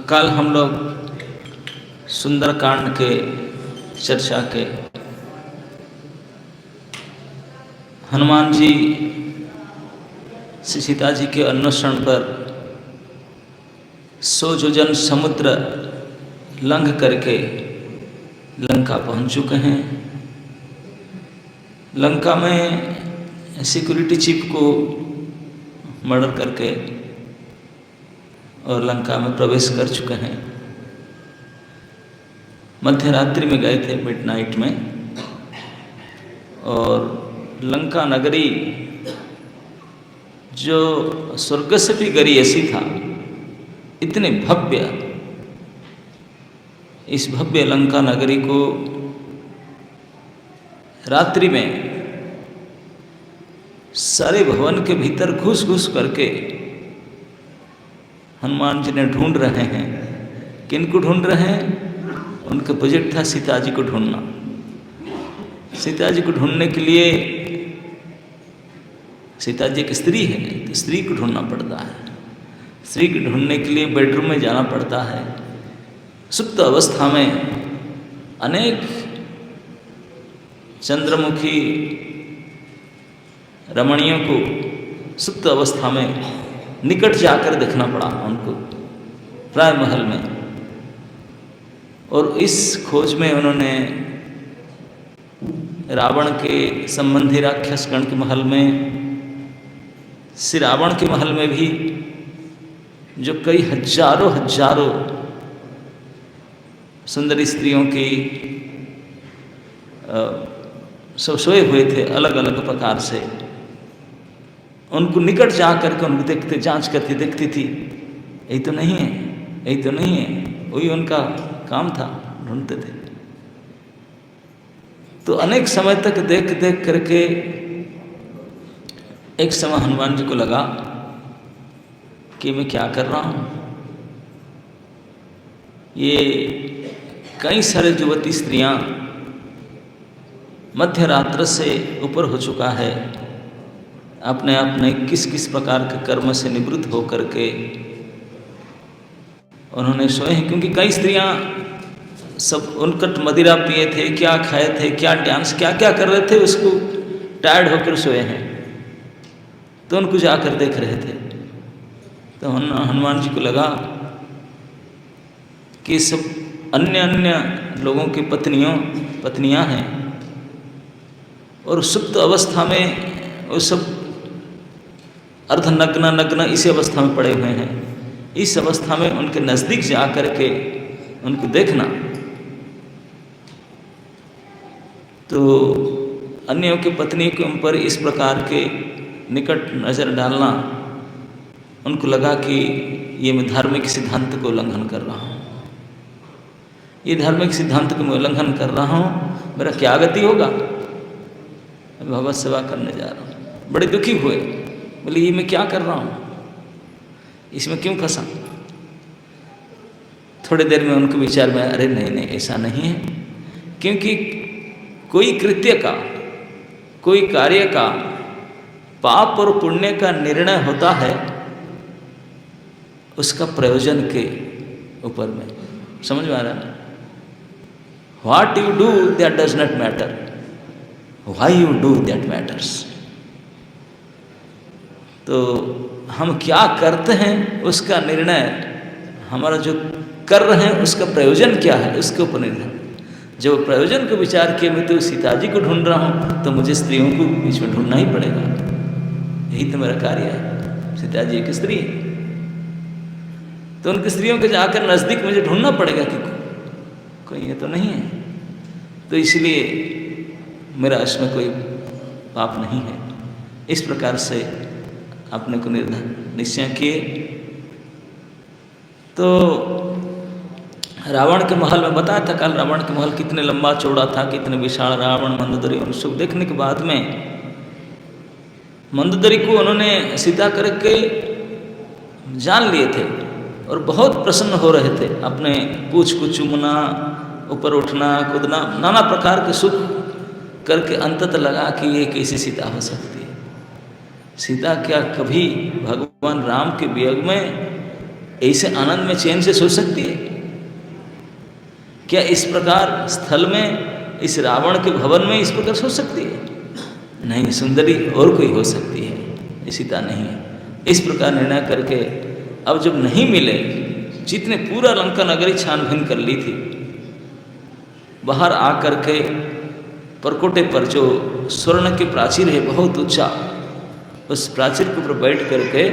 कल हम लोग सुंदरकांड के चर्चा के हनुमान जी श्री सीता जी के अन्वेषण पर 100 योजन समुद्र लंघ करके लंका पहुंच चुके हैं। लंका में सिक्योरिटी चीफ को मर्डर करके और लंका में प्रवेश कर चुके हैं। मध्य रात्रि में गए थे, मिडनाइट में, और लंका नगरी जो स्वर्ग से भी गरी ऐसी था, इतने भव्य, इस भव्य लंका नगरी को रात्रि में सारे भवन के भीतर घुस घुस करके हनुमान जी ने ढूंढ रहे हैं। किनको ढूंढ रहे हैं? उनका बजट था सीता जी को ढूंढना। सीता जी को ढूंढने के लिए, सीता जी एक स्त्री है तो स्त्री को ढूंढना पड़ता है। स्त्री को ढूंढने के लिए बेडरूम में जाना पड़ता है। सुप्त अवस्था में अनेक चंद्रमुखी रमणियों को सुप्त अवस्था में निकट जाकर देखना पड़ा उनको, प्राय महल में। और इस खोज में उन्होंने रावण के संबंधी राक्षसगण के महल में, श्री रावण के महल में भी जो कई हजारों सुंदरी स्त्रियों की सब सोए हुए थे अलग अलग प्रकार से, उनको निकट जा करके उनको देखते, जांच करती, देखती थी, यही तो नहीं है, यही तो नहीं है। वही उनका काम था, ढूंढते थे। तो अनेक समय तक देख देख करके एक समय हनुमान जी को लगा कि मैं क्या कर रहा हूँ। ये कई सारे युवती स्त्रियां मध्य रात्र से ऊपर हो चुका है, अपने अपने किस किस प्रकार के कर्म से निवृत्त होकर के उन्होंने सोए हैं। क्योंकि कई स्त्रियां सब उनकट मदिरा पिए थे, क्या खाए थे, क्या डांस, क्या क्या कर रहे थे, उसको टायर्ड होकर सोए हैं। तो उनको जाकर देख रहे थे। तो हनुमान जी को लगा कि सब अन्य अन्य लोगों की पत्नियां हैं और सुप्त अवस्था में वो सब अर्धनग्न इसी अवस्था में पड़े हुए हैं। इस अवस्था में उनके नज़दीक जा कर के उनको देखना, तो अन्यों की पत्नी के ऊपर इस प्रकार के निकट नज़र डालना, उनको लगा कि ये मैं धार्मिक सिद्धांत को उल्लंघन कर रहा हूँ, ये धार्मिक सिद्धांत को मैं उल्लंघन कर रहा हूँ, मेरा क्या गति होगा। मैं भगवत सेवा करने जा रहा हूँ। बड़े दुखी हुए, बोले ये मैं क्या कर रहा हूँ, इसमें क्यों फंसा। थोड़ी देर में उनको विचार में, अरे नहीं नहीं, ऐसा नहीं है। क्योंकि कोई कृत्य का, कोई कार्य का पाप और पुण्य का निर्णय होता है उसका प्रयोजन के ऊपर में। समझ में आ रहा है? What you do that does not matter, why you do that matters। तो हम क्या करते हैं उसका निर्णय, हमारा जो कर रहे हैं उसका प्रयोजन क्या है, उसके ऊपर निर्णय। जब प्रयोजन को विचार किए, मैं तो सीता जी को ढूंढ रहा हूँ, तो मुझे स्त्रियों को बीच में ढूंढना ही पड़ेगा, यही तो मेरा कार्य है। सीता जी एक स्त्री है, तो उनकी स्त्रियों के जाकर नज़दीक मुझे ढूंढना पड़ेगा कि कोई ये तो नहीं है। तो इसलिए मेरा इसमें कोई पाप नहीं है। इस प्रकार से अपने को निश्चय किए। तो रावण के महल में बताया था कल, रावण के महल कितने लंबा चौड़ा था, कितने विशाल। रावण मंदोदरी और सब देखने के बाद में मंदोदरी को उन्होंने सीता करके जान लिए थे और बहुत प्रसन्न हो रहे थे। अपने पूंछ को चूमना, ऊपर उठना, कूदना, नाना प्रकार के सुख करके अंततः लगा कि ये कैसी सीता हो सकती है। सीता क्या कभी भगवान राम के वियोग में ऐसे आनंद में चैन से सो सकती है क्या? इस प्रकार स्थल में, इस रावण के भवन में इस प्रकार सो सकती है? नहीं, सुंदरी और कोई हो सकती है, सीता नहीं है। इस प्रकार निर्णय करके अब जब नहीं मिले, जितने पूरा लंका नगरी छानबीन कर ली थी, बाहर आकर के परकोटे पर जो स्वर्ण के प्राचीर है बहुत ऊंचा, उस प्राचीर के ऊपर बैठ करके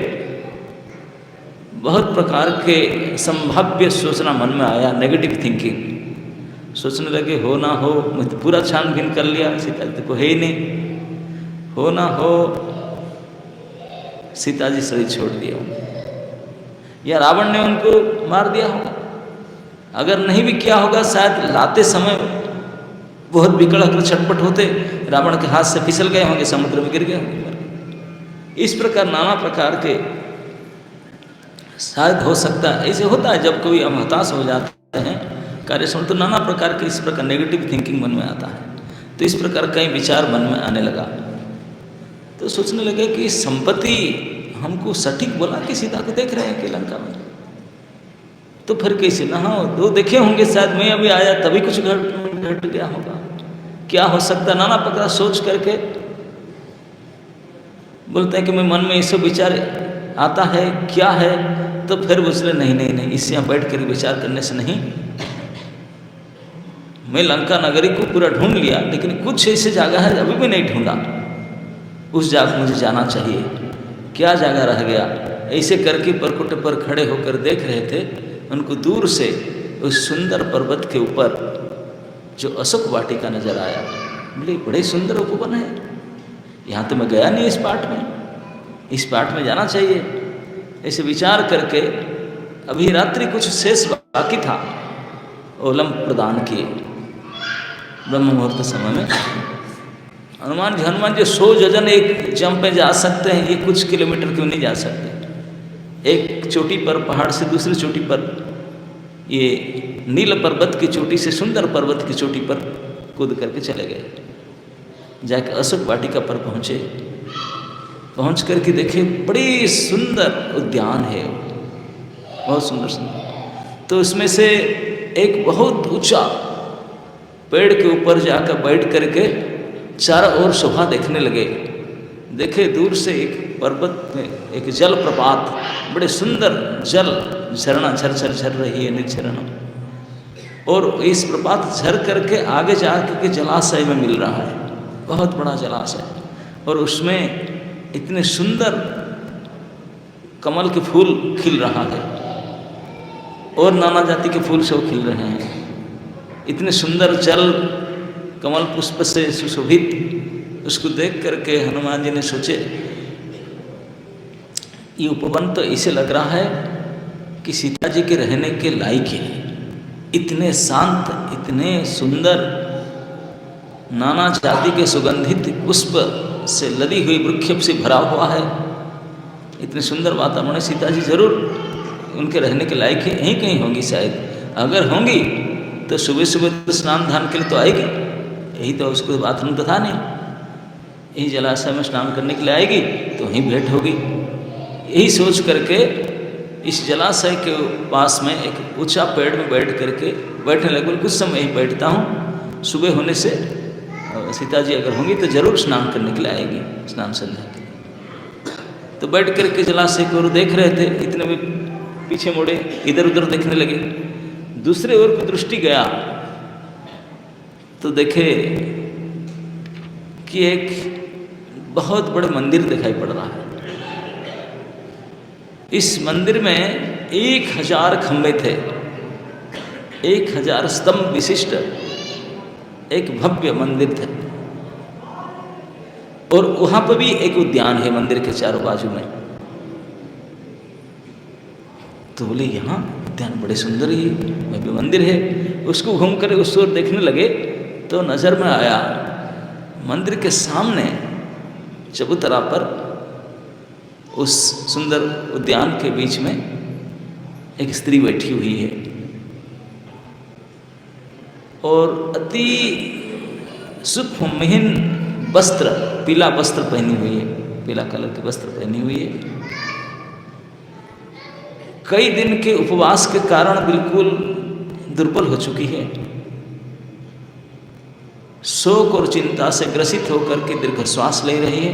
बहुत प्रकार के संभाव्य सोचना मन में आया, नेगेटिव थिंकिंग। सोचने लगे हो ना हो, मैं तो पूरा छानबीन कर लिया, सीता जी को है ही नहीं, हो ना हो सीता जी शरीर छोड़ दिया होंगे या रावण ने उनको मार दिया होगा। अगर नहीं भी किया होगा, शायद लाते समय बहुत बिकड़ कर छटपट होते, रावण के हाथ से फिसल गए होंगे, समुद्र में गिर गए होंगे। इस प्रकार नाना प्रकार के शायद हो सकता है। ऐसे होता है जब कभी हम हताश हो जाते हैं कार्य समय, तो नाना प्रकार के इस प्रकार नेगेटिव थिंकिंग मन में आता है। तो इस प्रकार कई विचार मन में आने लगा, तो सोचने लगे कि संपत्ति हमको सटीक बोला कि सीता को देख रहे हैं कि लंका में, तो फिर कैसे ना हो, दो देखे होंगे शायद, मैं अभी आया तभी कुछ घट गया होगा, क्या हो सकता। नाना प्रकार सोच करके बोलते हैं कि मैं मन में ये सब विचार आता है, क्या है, तो फिर बोले नहीं नहीं नहीं, इससे यहाँ बैठ कर विचार करने से नहीं। मैं लंका नगरी को पूरा ढूंढ लिया, लेकिन कुछ ऐसी जगह है अभी भी नहीं ढूंढा, उस जगह मुझे जाना चाहिए। क्या जगह रह गया? ऐसे करके परकुट पर खड़े होकर देख रहे थे, उनको दूर से उस सुंदर पर्वत के ऊपर जो अशोक वाटिका नजर आया। बोले बड़े सुंदर उपवन है, यहाँ तो मैं गया नहीं, इस पाठ में जाना चाहिए। ऐसे विचार करके अभी रात्रि कुछ शेष बाकी था, ओलम प्रदान किए ब्रह्म मुहूर्त समय में। हनुमान जी 100 योजन एक जंप में जा सकते हैं, ये कुछ किलोमीटर क्यों नहीं जा सकते। एक चोटी पर, पहाड़ से दूसरी चोटी पर, ये नील पर्वत की चोटी से सुंदर पर्वत की चोटी पर कूद करके चले गए। जाके अशोक वाटिका पर पहुँचे, पहुँच करके देखे बड़ी सुंदर उद्यान है, बहुत सुंदर सुंदर। तो उसमें से एक बहुत ऊंचा पेड़ के ऊपर जाकर बैठ करके चारों ओर शोभा देखने लगे। देखे दूर से एक पर्वत में एक जल प्रपात, बड़े सुंदर जल झरना झर झर रही है, निर्झरना, और इस प्रपात झर करके आगे जाकर के जलाशय में मिल रहा है, बहुत बड़ा जलाशय, और उसमें इतने सुंदर कमल के फूल खिल रहा है और नाना जाति के फूल सब खिल रहे हैं। इतने सुंदर जल कमल पुष्प से सुशोभित, उसको देख करके हनुमान जी ने सोचे ये उपवन तो ऐसे लग रहा है कि सीता जी के रहने के लायक है। इतने शांत, इतने सुंदर, नाना जाति के सुगंधित पुष्प से लदी हुई वृक्ष से भरा हुआ है, इतने सुंदर वातावरण है। सीता जी जरूर उनके रहने के लायक है, यहीं कहीं होंगी शायद। अगर होंगी तो सुबह सुबह तो स्नान ध्यान के लिए तो आएगी, यही तो उसको बाथरूम तो था नहीं, यही जलाशय में स्नान करने के लिए आएगी तो वहीं भेंट होगी। यही सोच करके इस जलाशय के पास में एक ऊंचा पेड़ में बैठ करके बैठने लगे। कुछ समय यहीं बैठता हूँ, सुबह होने से सीता जी अगर होंगी तो जरूर स्नान करने के लिए आएगी, स्नान संध्या के लिए। तो बैठ करके जलाशय को देख रहे थे, इतने में पीछे मुड़े, इधर उधर देखने लगे। दूसरे ओर को दृष्टि गया तो देखे कि एक बहुत बड़े मंदिर दिखाई पड़ रहा है। इस मंदिर में 1000 खंभे थे, 1000 स्तंभ विशिष्ट एक भव्य मंदिर थे, और वहां पर भी एक उद्यान है मंदिर के चारों बाजू में। तो बोले यहाँ उद्यान बड़े सुंदर ही भव्य मंदिर है। उसको घूम कर उस ओर देखने लगे तो नजर में आया मंदिर के सामने चबूतरा पर, उस सुंदर उद्यान के बीच में एक स्त्री बैठी हुई है और अति सूक्ष्महीन वस्त्र, पीला वस्त्र पहनी हुई है, पीला कलर के वस्त्र पहनी हुई है। कई दिन के उपवास के कारण बिल्कुल दुर्बल हो चुकी है। शोक और चिंता से ग्रसित होकर के दीर्घ श्वास ले रही है।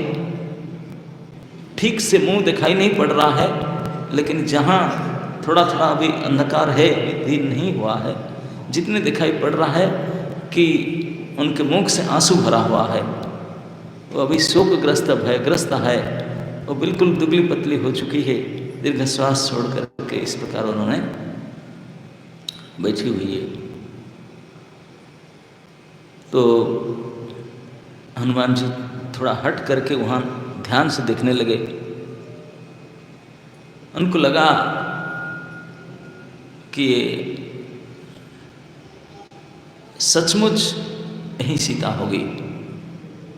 ठीक से मुंह दिखाई नहीं पड़ रहा है, लेकिन जहाँ थोड़ा थोड़ा अभी अंधकार है, दिन नहीं हुआ है, जितने दिखाई पड़ रहा है कि उनके मुख से आंसू भरा हुआ है। वो अभी शोकग्रस्त भयग्रस्त है। वो बिल्कुल दुबली पतली हो चुकी है। दीर्घ श्वास छोड़ करके इस प्रकार उन्होंने बैठी हुई है। तो हनुमान जी थोड़ा हट करके वहाँ ध्यान से देखने लगे। उनको लगा कि ये सचमुच यही सीता होगी।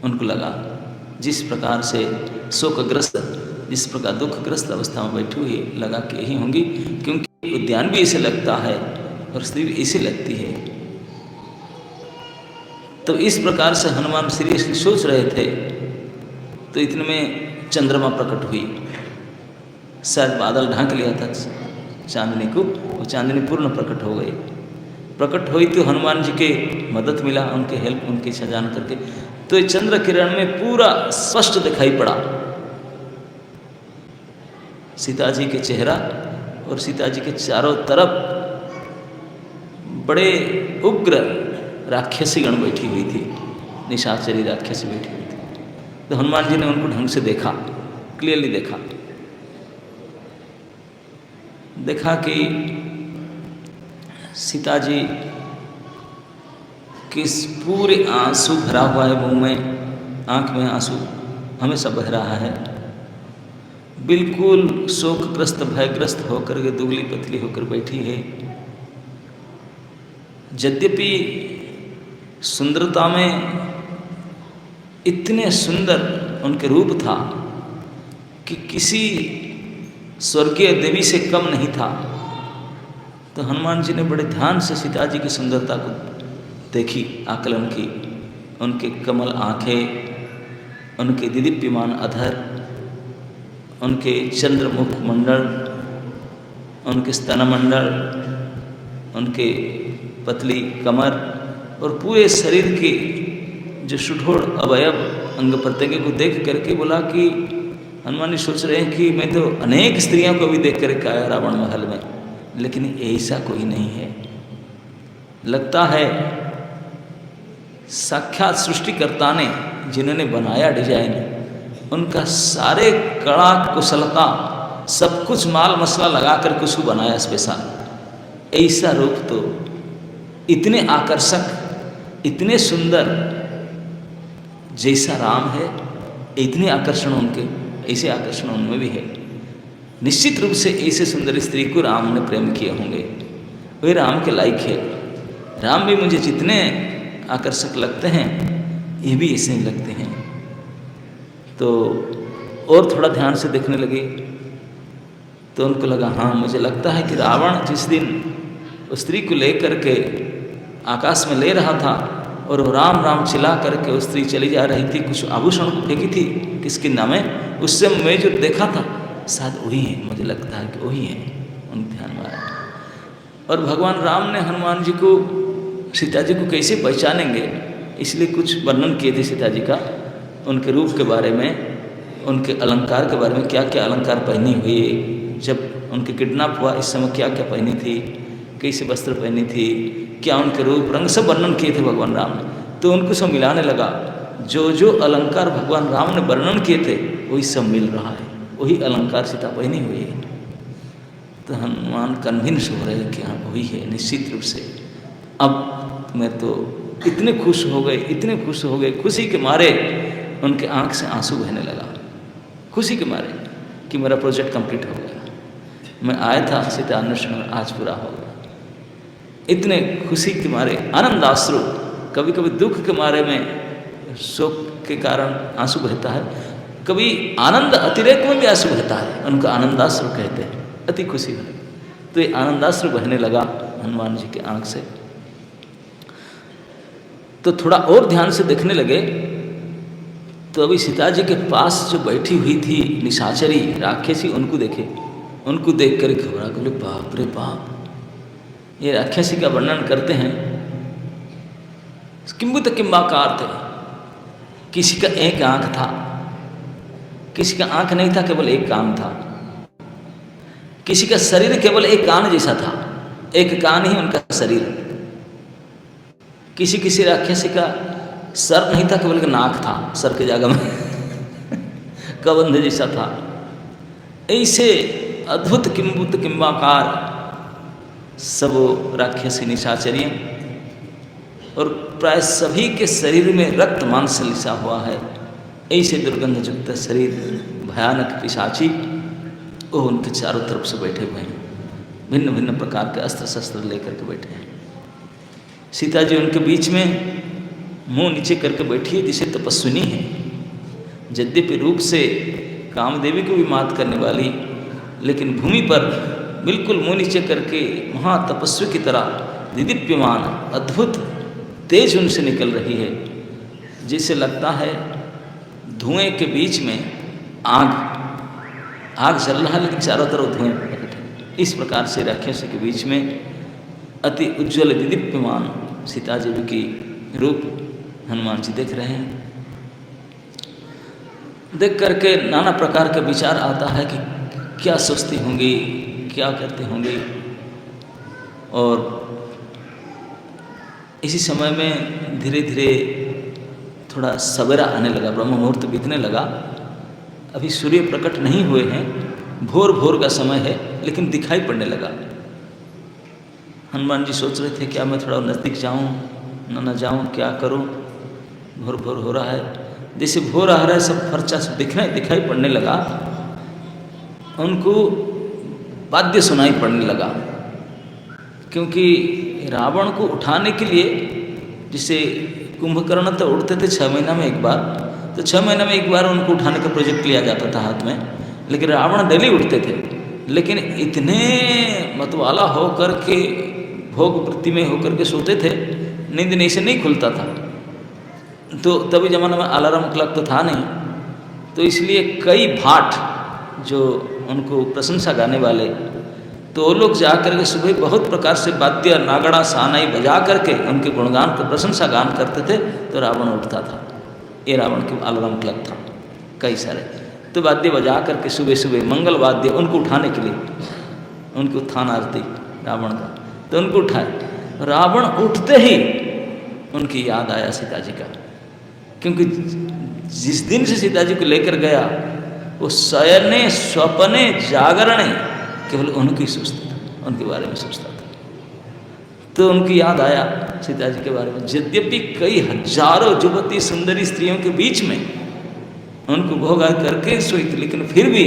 उनको लगा जिस प्रकार से शोकग्रस्त, जिस प्रकार दुखग्रस्त अवस्था में बैठी हुई, लगा कि यही होंगी, क्योंकि उद्यान भी इसे लगता है और स्त्री भी इसे लगती है। तो इस प्रकार से हनुमान सीरियसली सोच रहे थे, तो इतने में चंद्रमा प्रकट हुई। शायद बादल ढांक लिया था चांदनी को, वो चांदनी पूर्ण प्रकट हो गई। प्रकट हुई तो हनुमान जी के मदद मिला, उनके हेल्प, उनकी सजान करके। तो ये चंद्र किरण में पूरा स्पष्ट दिखाई पड़ा सीता जी के चेहरा, और सीता जी के चारों तरफ बड़े उग्र राक्षसी गण बैठी हुई थी, निशाचरी राक्षसी बैठी हुई थी। तो हनुमान जी ने उनको ढंग से देखा, क्लियरली देखा। देखा कि सीता जी किस पूरे आंसू भरा हुआ है, मुंह में, आंख में आंसू हमेशा बह रहा है। बिल्कुल शोकग्रस्त भयग्रस्त होकर के दुबली पतली होकर बैठी है। यद्यपि सुंदरता में इतने सुंदर उनके रूप था कि किसी स्वर्गीय देवी से कम नहीं था। तो हनुमान जी ने बड़े ध्यान से सीता जी की सुंदरता को देखी, आकलन की। उनके कमल आँखें, उनके दिदीप्यमान अधर, उनके चंद्रमुख मंडल, उनके स्तनमंडल, उनके पतली कमर और पूरे शरीर के जो सुठोड़ अवयव अंग प्रत्यंग को देख करके बोला कि हनुमान जी सोच रहे हैं कि मैं तो अनेक स्त्रियों को भी देख करके आया रावण महल में, लेकिन ऐसा कोई नहीं है। लगता है साक्षात सृष्टिकर्ता ने, जिन्होंने बनाया डिजाइन, उनका सारे कड़ा कुशलता सब कुछ माल मसला लगा कर कुछ बनाया स्पेशल। ऐसा रूप तो इतने आकर्षक, इतने सुंदर, जैसा राम है इतने आकर्षण उनके, ऐसे आकर्षण उनमें भी है। निश्चित रूप से ऐसे सुंदर स्त्री को राम ने प्रेम किए होंगे, वे राम के लायक है। राम भी मुझे जितने आकर्षक लगते हैं, ये भी ऐसे ही लगते हैं। तो और थोड़ा ध्यान से देखने लगे तो उनको लगा, हाँ मुझे लगता है कि रावण जिस दिन उस स्त्री को लेकर के आकाश में ले रहा था और वो राम राम चिल्ला करके उस स्त्री चली जा रही थी, कुछ आभूषण को फेंकी थी किसके नामे, उससे मैं जो देखा था शायद वही है, मुझे लगता है कि वही है। उन ध्यान में आया। और भगवान राम ने हनुमान जी को, सीता जी को कैसे पहचानेंगे, इसलिए कुछ वर्णन किए थे सीता जी का, उनके रूप के बारे में, उनके अलंकार के बारे में, क्या क्या अलंकार पहनी हुई, जब उनके किडनैप हुआ इस समय क्या क्या पहनी थी, कैसे वस्त्र पहनी थी, क्या उनके रूप रंग, सब वर्णन किए थे भगवान राम ने। तो उनको सब मिलाने लगा, जो जो अलंकार भगवान राम ने वर्णन किए थे वही सब मिल रहा है, वही अलंकार सीता पहनी हुई है। तो हनुमान कन्विंस हो रहे हैं कि हाँ वही है निश्चित रूप से। अब मैं तो इतने खुश हो गए, इतने खुश हो गए, खुशी के मारे उनके आंख से आंसू बहने लगा, खुशी के मारे कि मेरा प्रोजेक्ट कंप्लीट हो गया। मैं आया था सीता अन्वेषण, आज पूरा हो गया। इतने खुशी के मारे आनंदाश्रु, कभी कभी दुख के मारे में शोक के कारण आंसू बहता है, कभी आनंद अतिरेक में भी आंसू बहता है, उनको आनंदाश्रु कहते हैं, अति खुशी में। तो ये आनंदाश्रु बहने लगा हनुमान जी के आंख से। तो थोड़ा और ध्यान से देखने लगे तो अभी सीता जी के पास जो बैठी हुई थी निशाचरी राक्षसी, उनको देखे। उनको देख कर घबरा बोले बाप रे बाप, ये राक्षसी का वर्णन करते हैं। किंबुत किंबाकार थे, किसी का एक आंख था, किसी का आंख नहीं था, केवल एक कान था, किसी का शरीर केवल एक कान जैसा था, एक कान ही उनका शरीर, किसी किसी राक्षसी का सर नहीं था, केवल एक नाक था, सर के जगह में कबंध जैसा था। ऐसे अद्भुत किंबुत किंबाकार सब राक्षसी निशाचर्य, और प्राय सभी के शरीर में रक्त मांस लिसा हुआ है। ऐसे दुर्गंध युक्त शरीर भयानक पिशाची वो उनके चारों तरफ से बैठे हुए हैं, भिन्न भिन्न प्रकार के अस्त्र शस्त्र लेकर के बैठे हैं। सीता जी उनके बीच में मुंह नीचे करके बैठी है, जिसे तपस्विनी है। यद्यपि रूप से कामदेवी को भी मात करने वाली, लेकिन भूमि पर बिल्कुल मुंह नीचे करके महातपस्वी की तरह दिदीप्यमान अद्भुत तेज उनसे निकल रही है, जिसे लगता है धुएं के बीच में आग आग जल रहा है, लेकिन चारों तरफ धुएं प्रकट है। इस प्रकार से राक्षसी के बीच में अति उज्ज्वल दिदीप्यमान सीता जी की रूप हनुमान जी देख रहे हैं। देख करके नाना प्रकार का विचार आता है कि क्या सोचती होंगी, क्या करते होंगे। और इसी समय में धीरे धीरे थोड़ा सवेरा आने लगा, ब्रह्म मुहूर्त बीतने लगा। अभी सूर्य प्रकट नहीं हुए हैं, भोर भोर का समय है, लेकिन दिखाई पड़ने लगा। हनुमान जी सोच रहे थे क्या मैं थोड़ा नज़दीक जाऊं न जाऊं, क्या करूं, भोर भोर हो रहा है। जैसे भोर आ रहा है सब फर्चा सब दिखाई पड़ने लगा, उनको वाद्य सुनाई पड़ने लगा। क्योंकि रावण को उठाने के लिए, जिसे कुंभकर्ण तो उठते थे 6 महीना में एक बार, तो 6 महीना में एक बार उनको उठाने का प्रोजेक्ट लिया जाता था हाथ में, लेकिन रावण डेली उठते थे। लेकिन इतने मतवाला होकर के भोग वृत्ति में होकर के सोते थे, नींद नहीं से नहीं खुलता था। तो तभी जमाना में अलार्म क्लॉक तो था नहीं, तो इसलिए कई भाट जो उनको प्रशंसा गाने वाले, तो वो लोग जा करके सुबह बहुत प्रकार से वाद्य नागड़ा सानाई बजा करके उनके गुणगान का प्रशंसा गान करते थे, तो रावण उठता था। ये रावण के अलार्म क्लॉक था कई सारे, तो वाद्य बजा करके सुबह सुबह मंगल वाद्य उनको उठाने के लिए, उनकी उत्थान आरती रावण का, तो उनको उठाए। रावण उठते ही उनकी याद आया सीता जी का, क्योंकि जिस दिन से सीता जी को लेकर गया वो शयने स्वपने जागरणे केवल उनकी सोचता था, उनके बारे में सोचता था। तो उनकी याद आया सीता जी के बारे में। यद्यपि कई हजारों युवती सुंदरी स्त्रियों के बीच में उनको भोगा करके सोई थी, लेकिन फिर भी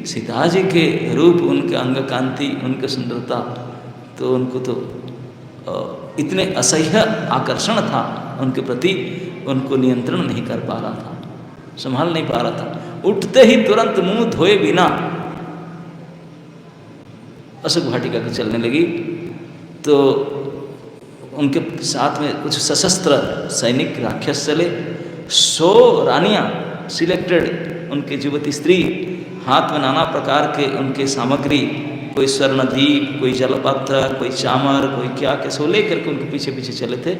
सीता जी के रूप, उनके अंग कांति, उनके सुंदरता, तो उनको तो इतने असह्य आकर्षण था उनके प्रति, उनको नियंत्रण नहीं कर पा रहा था, संभाल नहीं पा रहा था। उठते ही तुरंत मुंह धोए बिना अशोक वाटिका के चलने लगी। तो उनके साथ में कुछ सशस्त्र सैनिक राक्षस चले। 100 रानियां सिलेक्टेड, उनके युवती स्त्री, हाथ में नाना प्रकार के उनके सामग्री, कोई स्वर्णदीप, कोई जलपात्र, कोई चामर, कोई क्या कैसे लेकर के उनके पीछे पीछे चले थे।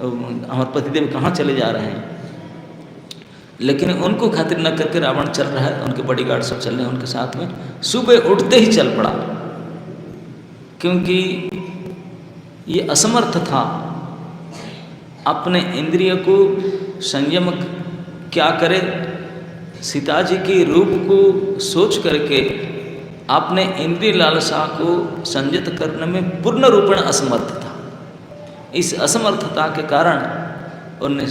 हमारे पतिदेव कहाँ चले जा रहे हैं, लेकिन उनको खातिर न करके रावण चल रहा है, उनके बॉडीगार्ड सब चल रहे हैं उनके साथ में। सुबह उठते ही चल पड़ा, क्योंकि ये असमर्थ था अपने इंद्रिय को संयम क्या करे। सीता जी के रूप को सोच करके अपने इंद्रिय लालसा को संयत करने में पूर्ण रूपेण असमर्थ था। इस असमर्थता के कारण उन्हें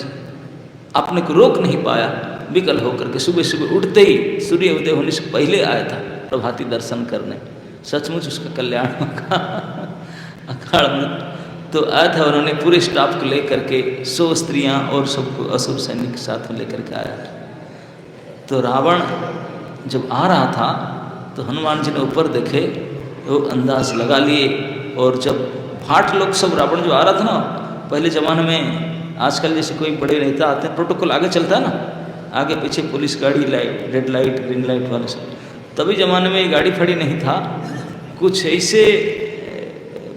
अपने को रोक नहीं पाया, विकल होकर के सुबह सुबह उठते ही सूर्य उदय होने से पहले आया था प्रभाती दर्शन करने। सचमुच उसका कल्याण होगा अखाड़ में। तो आया था, उन्होंने पूरे स्टाफ को लेकर के 100 स्त्रियां और सबको असुर सैनिक के साथ में लेकर के आया। तो रावण जब आ रहा था तो हनुमान जी ने ऊपर देखे, वो अंदाज लगा लिए। और जब भाट लोग सब, रावण जो आ रहा था ना, पहले ज़माने में आजकल जैसे कोई बड़े नेता आते हैं, प्रोटोकॉल आगे चलता है ना, आगे पीछे पुलिस गाड़ी, light, red light, green light वाले सब, तभी ज़माने में ये गाड़ी फड़ी नहीं था, कुछ ऐसे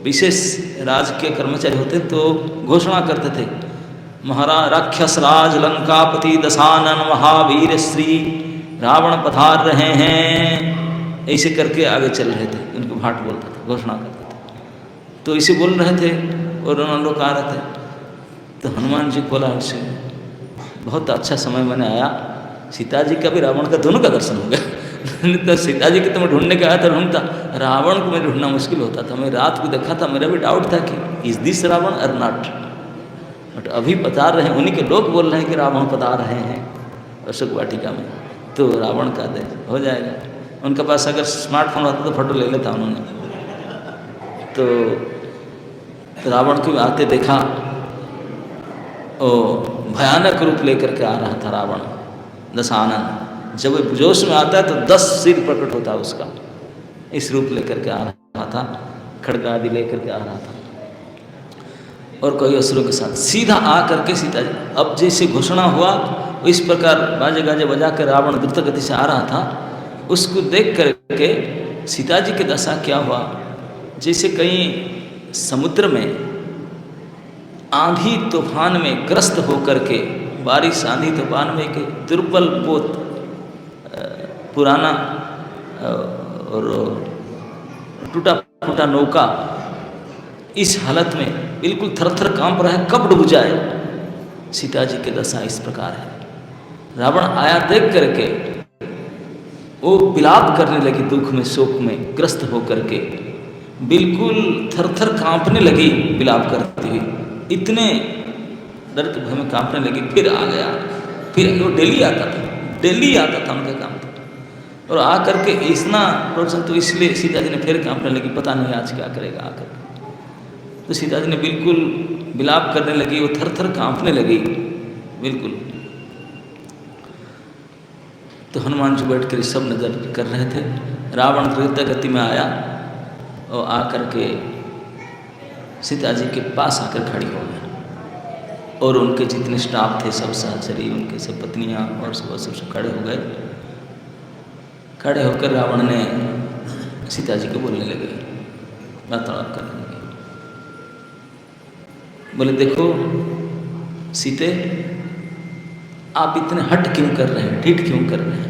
विशेष राज के कर्मचारी होते तो घोषणा करते थे, महाराज राक्षस राज लंकापति दशानन महावीर श्री रावण पधार रहे हैं, ऐसे करके आगे चल रहे थे। उनको भाट बोलता था, घोषणा करते थे, तो इसे बोल रहे थे और उन्होंने लोग आ रहे थे। तो हनुमान जी बोला उनसे, बहुत अच्छा समय मैंने आया, सीता जी का भी रावण का दोनों का दर्शन हो गया। तो सीता जी को तो मैं ढूंढने का आया था, ढूंढता, रावण को मैं ढूंढना मुश्किल होता था। मैं रात को देखा था, मेरा भी डाउट था कि इज दिस रावण और नॉट, बट अभी बता रहे हैं, उन्हीं के लोग बोल रहे हैं कि रावण बता रहे हैं अशोक वाटिका में, तो रावण का दे हो जाएगा। उनके पास अगर स्मार्टफोन होता तो फोटो ले लेता उन्होंने। तो रावण को आते देखा, ओ भयानक रूप लेकर के आ रहा था रावण दशानन। जब वो जोश में आता है तो 10 सिर प्रकट होता है उसका, इस रूप लेकर के आ रहा था, खड़ग आदि लेकर के आ रहा था, और कई असुरों के साथ सीधा आ करके सीता जी, अब जैसे घोषणा हुआ इस प्रकार बाजे गाजे बजा कर रावण द्रुत गति से आ रहा था, उसको देख करके सीता जी की दशा क्या हुआ, जैसे कहीं समुद्र में आंधी तूफान में ग्रस्त होकर के, बारिश आंधी तूफान में एक दुर्बल पोत पुराना और टूटा फूटा नौका इस हालत में बिल्कुल थर-थर कांप रहा है, कब डूब जाए। सीता जी की दशा इस प्रकार है। रावण आया देख करके वो विलाप करने लगी, दुख में शोक में ग्रस्त होकर के बिल्कुल थर-थर कांपने लगी विलाप करती हुई, इतने डर के भय में कांपने लगी। फिर आ गया, फिर वो डेली आता था, डेली आता था उनका काम था, और आकर के इतना प्रोत्साहन, तो इसलिए सीता जी ने फिर कांपने लगी, पता नहीं आज क्या करेगा आकर। तो सीता जी ने बिल्कुल विलाप करने लगी, वो थर-थर कांपने लगी बिल्कुल। तो हनुमान जी बैठ कर सब नजर कर रहे थे। रावण द्रुत गति में आया और आकर के सीता जी के पास आकर खड़ी हो गया, और उनके जितने स्टाफ थे सब सहचरी, उनके सब पत्नियां और सब खड़े हो गए। खड़े होकर रावण ने सीता जी को बोलने लगे, वार्तालाप करने लगे, बोले देखो सीते, आप इतने हट क्यों कर रहे हैं, ढीठ क्यों कर रहे हैं?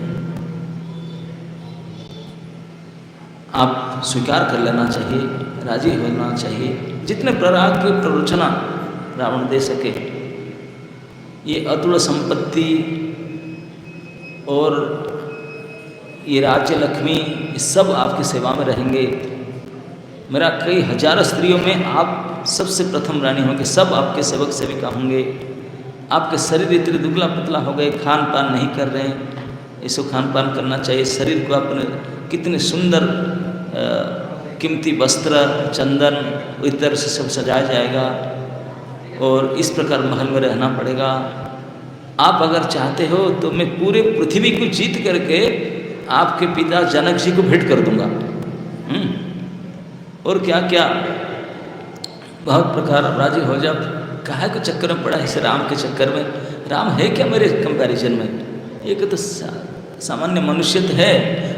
आप स्वीकार कर लेना चाहिए, राजी होना चाहिए, जितने प्रकार की प्ररोचना रावण दे सके। ये अतुल संपत्ति और ये राज्य लक्ष्मी, ये सब आपकी सेवा में रहेंगे। मेरा कई हजारों स्त्रियों में आप सबसे प्रथम रानी होंगे, सब आपके सेवक सेविका होंगे। आपके शरीर इतने दुबला पतला हो गए, खान पान नहीं कर रहे हैं, इसको खान पान करना चाहिए। शरीर को अपने कितने सुंदर कीमती वस्त्र, चंदन, इतर से सब सजाया जाएगा, और इस प्रकार महल में रहना पड़ेगा। आप अगर चाहते हो तो मैं पूरे पृथ्वी को जीत करके आपके पिता जनक जी को भेंट कर दूंगा। और क्या क्या बहुत प्रकार राजी हो जा, काहे को चक्कर में पड़ा है, इस राम के चक्कर में। राम है क्या मेरे कंपैरिजन में? एक तो सामान्य मनुष्य तो है,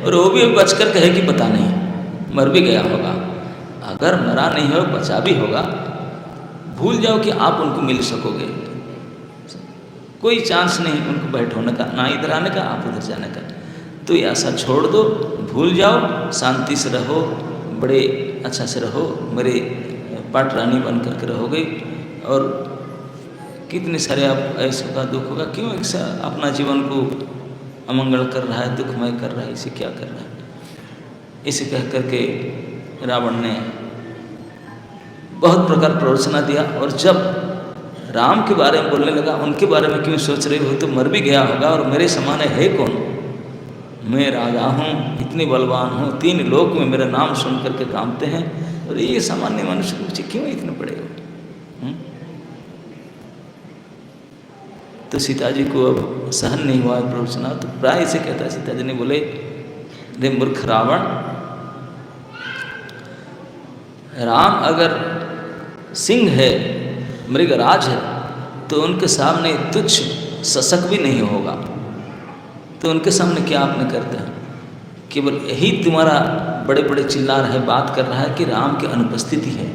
और वो भी बच कर कहे कि पता नहीं, मर भी गया होगा। अगर मरा नहीं हो, बचा भी होगा, भूल जाओ कि आप उनको मिल सकोगे। कोई चांस नहीं उनको बैठ होने का, ना इधर आने का, आप उधर जाने का। तो ये आशा छोड़ दो, भूल जाओ, शांति से रहो, बड़े अच्छा से रहो, मेरे पाट रानी बन करके रहोगे। और कितने सारे आप ऐसे का दुख होगा, क्यों ऐसा अपना जीवन को अमंगल कर रहा है, दुखमय कर रहा है, इसे क्या कर रहा है? इसे कह करके रावण ने बहुत प्रकार प्ररोचना दिया। और जब राम के बारे में बोलने लगा, उनके बारे में क्यों सोच रहे हो, तो मर भी गया होगा, और मेरे समान है कौन? मैं राजा हूँ, इतनी बलवान हूँ, 3 लोक में मेरा नाम सुन करके कामते हैं, और ये सामान्य मनुष्य के पीछे क्यों इतने पड़े हो? तो सीता जी को अब सहन नहीं हुआ प्ररोचना, तो प्राय से कहता है, सीता जी ने बोले, रे मूर्ख रावण, राम अगर सिंह है, मृगराज है, तो उनके सामने तुच्छ सशक भी नहीं होगा। तो उनके सामने क्या आपने करते हैं? केवल यही तुम्हारा बड़े बड़े चिल्ला रहा है, बात कर रहा है कि राम की अनुपस्थिति है।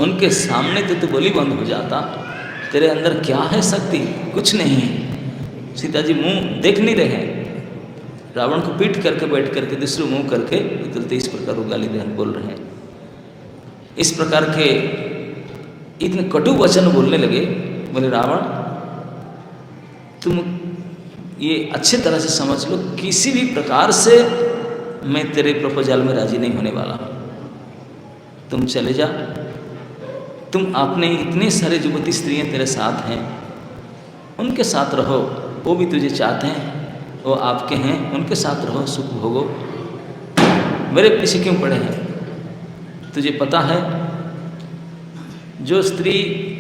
उनके सामने तो बोली बंद हो जाता। तेरे अंदर क्या है शक्ति? कुछ नहीं है। सीता जी मुंह देख नहीं रहे हैं, रावण को पीट करके बैठ करके दूसरे मुंह करके तुरंत इस प्रकार वो गाली देन बोल रहे हैं। इस प्रकार के इतने कटु वचन बोलने लगे। बोले रावण तुम ये अच्छे तरह से समझ लो, किसी भी प्रकार से मैं तेरे प्रपोजल में राजी नहीं होने वाला। तुम चले जा, तुम अपने इतने सारे युवती स्त्रियां तेरे साथ हैं, उनके साथ रहो, वो भी तुझे चाहते हैं, वो आपके हैं, उनके साथ रहो, सुख भोगो, मेरे पीछे क्यों पड़े हैं? तुझे पता है जो स्त्री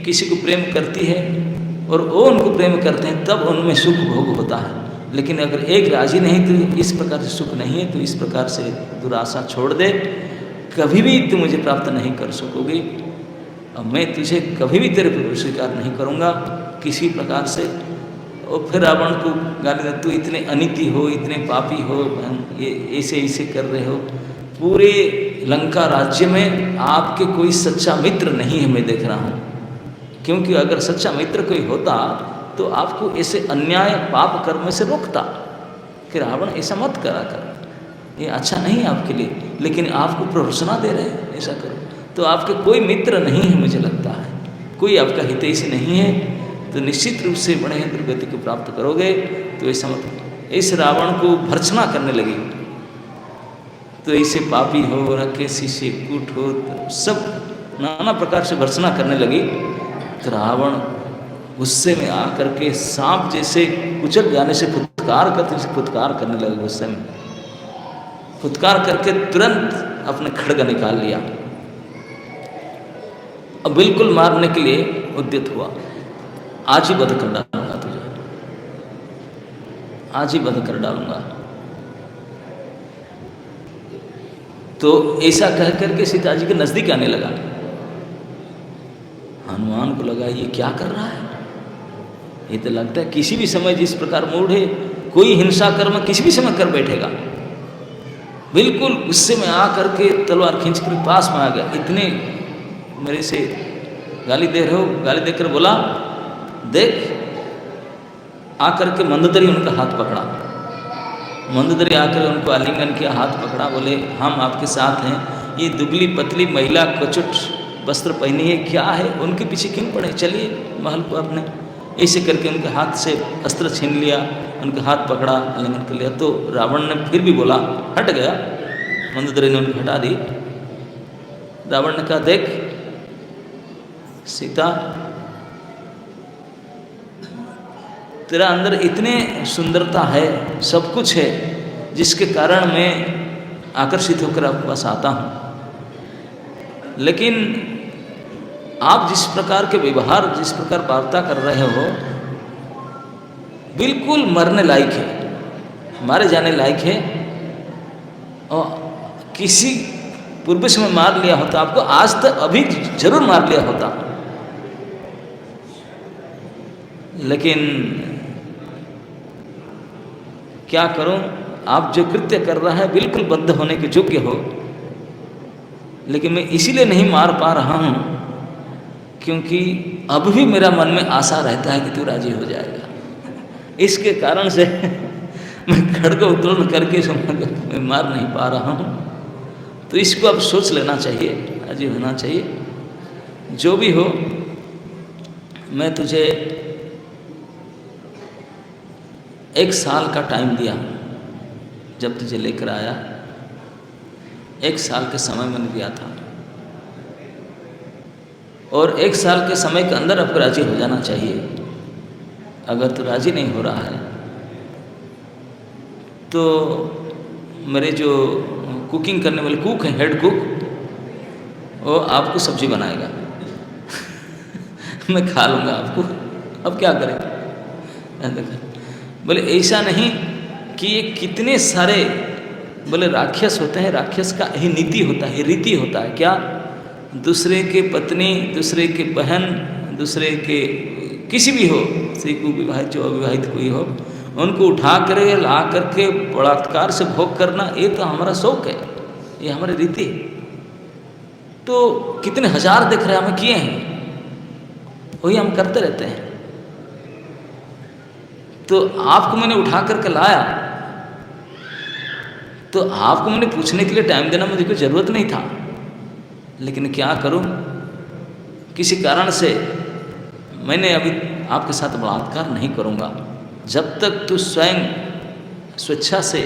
किसी को प्रेम करती है और वो उनको प्रेम करते हैं तब उनमें सुख भोग होता है, लेकिन अगर एक राजी नहीं तो इस प्रकार से सुख नहीं है। तो इस प्रकार से दुराशा छोड़ दे, कभी भी तू मुझे प्राप्त नहीं कर सकोगी और मैं तुझे कभी भी तेरे पर स्वीकार नहीं करूँगा किसी प्रकार से। और फिर रावण को गाली दे, तू इतने अनिति हो, इतने पापी हो, ये ऐसे ऐसे कर रहे हो, पूरे लंका राज्य में आपके कोई सच्चा मित्र नहीं है, मैं देख रहा हूँ। क्योंकि अगर सच्चा मित्र कोई होता तो आपको ऐसे अन्याय पाप कर्म से रोकता कि रावण ऐसा मत करा कर, ये अच्छा नहीं है आपके लिए, लेकिन आपको प्ररोचना दे रहे हैं ऐसा करो। तो आपके कोई मित्र नहीं है, मुझे लगता है कोई आपका हितैषी नहीं है, तो निश्चित रूप से बड़े दुर्गति को प्राप्त करोगे। तो ऐसा मत। इस रावण को भर्त्सना करने लगी। तो ऐसे पापी हो, राक्षसी से कूट हो, सब नाना प्रकार से भर्त्सना करने लगी। तो रावण गुस्से में आकर के सांप जैसे कुचल जाने से फुटकार करने लगे। गुस्से में फुटकार करके तुरंत अपने खड्ग निकाल लिया और बिल्कुल मारने के लिए उद्यत हुआ। आज ही वध कर डालूंगा तुझे, आज ही वध कर डालूंगा। तो ऐसा कह करके सीता जी के नजदीक आने लगा। हनुमान को लगा ये क्या कर रहा है, ये तो लगता है किसी भी समय जिस प्रकार मूड है, कोई हिंसा कर्म किसी भी समय कर बैठेगा। बिल्कुल गुस्से में आकर के तलवार खींच कर पास में आ गया। इतने मेरे से गाली दे रहे हो, गाली देकर बोला देख, आकर के मंदोदरी उनका हाथ पकड़ा। मंदोदरी आकर उनको आलिंगन किया, हाथ पकड़ा, बोले हम आपके साथ हैं। ये दुबली पतली महिला कचुट वस्त्र पहनी है, क्या है, उनके पीछे क्यों पड़े, चलिए महल को अपने। ऐसे करके उनके हाथ से अस्त्र छीन लिया, उनका हाथ पकड़ा, आलिंगन कर लिया। तो रावण ने फिर भी बोला, हट गया। मंदोदरी ने उनको हटा दी। रावण ने कहा देख सीता, तेरा अंदर इतने सुंदरता है, सब कुछ है, जिसके कारण मैं आकर्षित होकर आपके पास आता हूँ। लेकिन आप जिस प्रकार के व्यवहार, जिस प्रकार वार्ता कर रहे हो, बिल्कुल मरने लायक है, मारे जाने लायक है। और किसी पूर्व समय मार लिया होता आपको, आज तक अभी जरूर मार लिया होता, लेकिन क्या करूं, आप जो कृत्य कर रहा है बिल्कुल बद्ध होने के योग्य हो, लेकिन मैं इसीलिए नहीं मार पा रहा हूं क्योंकि अब भी मेरा मन में आशा रहता है कि तू राजी हो जाएगा। इसके कारण से मैं खड्ग उत्तोलन करके मैं मार नहीं पा रहा हूं। तो इसको अब सोच लेना चाहिए, राजी होना चाहिए। जो भी हो, मैं तुझे 1 साल का टाइम दिया, जब तुझे लेकर आया 1 साल के समय मैंने दिया था, और 1 साल के समय के अंदर आपको राजी हो जाना चाहिए। अगर तो राजी नहीं हो रहा है तो मेरे जो कुकिंग करने वाले कुक हैं, हेड कुक, वो आपको सब्जी बनाएगा मैं खा लूँगा आपको। अब क्या करें? बोले ऐसा नहीं कि ये कितने सारे बोले राक्षस होते हैं, राक्षस का यही नीति होता है, रीति होता है। क्या? दूसरे के पत्नी, दूसरे के बहन, दूसरे के किसी भी हो, स्त्री को विवाहित जो अविवाहित कोई हो, उनको उठा कर ला करके बलात्कार से भोग करना, ये तो हमारा शौक है, ये हमारी रीति है। तो कितने हजार देख रहे हमें किए हैं, वही हम करते रहते हैं। तो आपको मैंने उठा करके लाया, तो आपको मैंने पूछने के लिए टाइम देना मुझे कोई ज़रूरत नहीं था, लेकिन क्या करूं, किसी कारण से मैंने अभी आपके साथ बलात्कार नहीं करूंगा। जब तक तू स्वयं स्वेच्छा से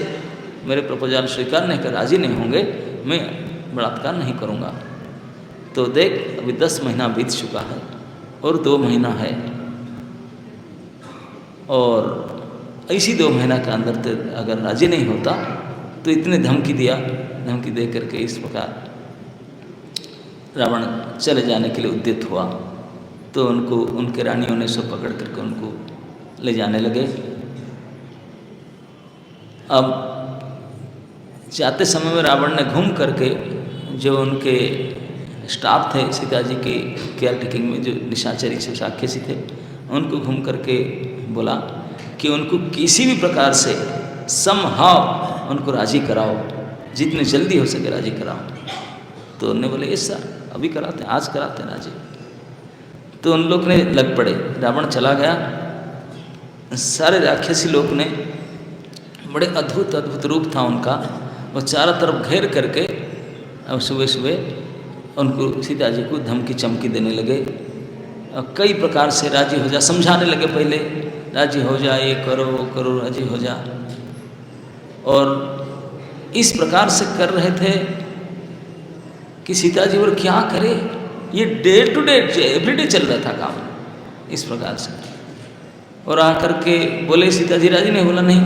मेरे प्रपोजल स्वीकार नहीं कर, राजी नहीं होंगे, मैं बलात्कार नहीं करूंगा। तो देख अभी 10 महीना बीत चुका है और 2 महीना है, और इसी 2 महीना के अंदर तो अगर राजी नहीं होता तो इतने धमकी दिया, धमकी दे करके इस प्रकार रावण चले जाने के लिए उद्यत हुआ। तो उनको उनके रानियों ने सब पकड़ करके उनको ले जाने लगे। अब जाते समय में रावण ने घूम करके जो उनके स्टाफ थे सीता जी के केयर टेकिंग में, जो निशाचरी से राक्षसी थे, उनको घूम करके बोला कि उनको किसी भी प्रकार से समहाव उनको राजी कराओ, जितने जल्दी हो सके राजी कराओ। तो उन्होंने बोले यस सर, अभी कराते हैं, आज कराते हैं राजी। तो उन लोग ने लग पड़े, रावण चला गया, सारे राक्षसी लोग ने, बड़े अद्भुत अद्भुत रूप था उनका, वो चारों तरफ घेर करके अब सुबह सुबह उनको सीता जी को धमकी चमकी देने लगे। और कई प्रकार से राजी हो जा समझाने लगे, पहले राजी हो जा, ये करो वो करो, राजी हो जा। और इस प्रकार से कर रहे थे कि सीता जी और क्या करे, ये डे टू डे एवरीडे चल रहा था काम इस प्रकार से। और आकर के बोले सीता जी राजी नहीं, बोला नहीं।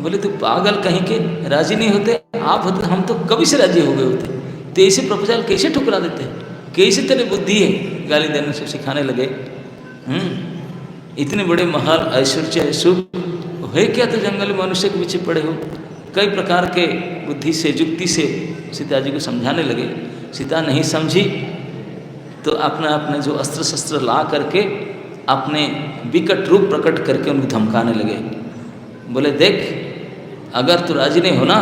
बोले तू पागल कहीं के, राजी नहीं होते आप होते, हम तो कभी से राजी हो गए होते, तो ऐसे प्रपोजल कैसे ठुकरा देते, कैसे तेरी बुद्धि है, गाली देने से सिखाने लगे। इतने बड़े महल ऐश्वर्य सुख है क्या, तो जंगल मनुष्य के पीछे पड़े हो। कई प्रकार के बुद्धि से युक्ति से सीता जी को समझाने लगे। सीता नहीं समझी तो अपने जो अस्त्र शस्त्र ला करके अपने विकट रूप प्रकट करके उनको धमकाने लगे। बोले देख, अगर तू राजी नहीं होना,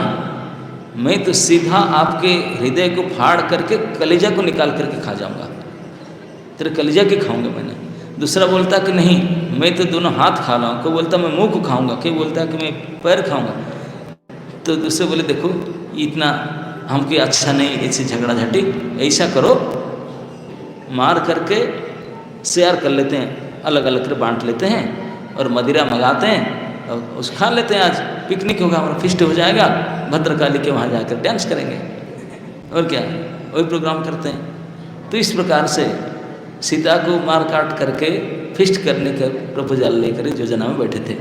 मैं तो सीधा आपके हृदय को फाड़ करके कलेजा को निकाल करके खा जाऊंगा, तेरे कलेजा के खाऊंगा मैंने। दूसरा बोलता कि नहीं, मैं तो दोनों हाथ खा रहा हूँ, कोई बोलता मैं मुंह को खाऊंगा, कोई बोलता कि मैं पैर खाऊंगा। तो दूसरे बोले देखो इतना हमको अच्छा नहीं, ऐसे झगड़ा झाटी, ऐसा करो मार करके शेयर कर लेते हैं, अलग अलग कर बांट लेते हैं और मदिरा मंगाते हैं और उस खा लेते हैं। आज पिकनिक होगा, हमारा फिस्ट हो जाएगा, भद्रकाली के वहाँ जाकर डांस करेंगे और क्या, वही प्रोग्राम करते हैं। तो इस प्रकार से सीता को मार काट करके फिस्ट करने का प्रपोजल लेकर योजना में बैठे थे।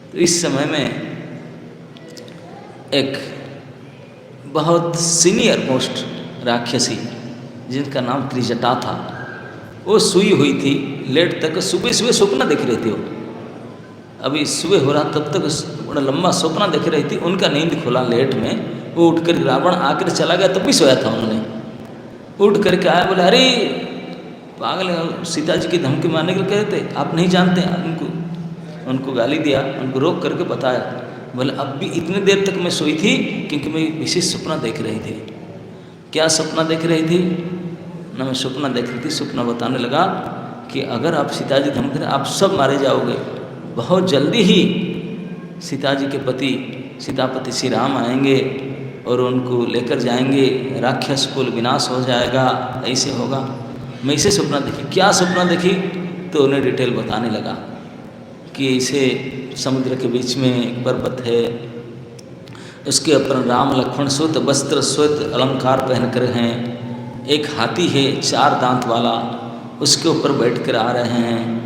तो इस समय में एक बहुत सीनियर मोस्ट राक्षसी जिनका नाम त्रिजटा था, वो सोई हुई थी लेट तक, सुबह सुबह सपना देख रही थी। वो अभी सुबह हो रहा तब तक बड़ा लंबा सपना देख रही थी। उनका नींद खुला लेट में, वो उठकर रावण आकर चला गया तब भी सोया था। उन्होंने उठ करके आया, बोले अरे पागल है, सीता जी की धमकी मारने के लिए कह रहे थे, आप नहीं जानते। उनको गाली दिया, उनको रोक करके बताया। बोले अब भी इतने देर तक मैं सोई थी क्योंकि मैं विशेष सपना देख रही थी। क्या सपना देख रही थी ना, मैं सपना देख रही थी, सपना बताने लगा कि अगर आप सीता जी धमकी दें आप सब मारे जाओगे। बहुत जल्दी ही सीता जी के पति सीतापति श्री राम आएंगे और उनको लेकर जाएंगे, राक्षस कुल विनाश हो जाएगा, ऐसे होगा। मैं इसे सपना देखी। क्या सपना देखी, तो उन्हें डिटेल बताने लगा कि इसे समुद्र के बीच में एक पर्वत है, उसके ऊपर राम लक्ष्मण श्वेत वस्त्र श्वेत अलंकार पहन कर हैं, एक हाथी है 4 दांत वाला, उसके ऊपर बैठ कर आ रहे हैं।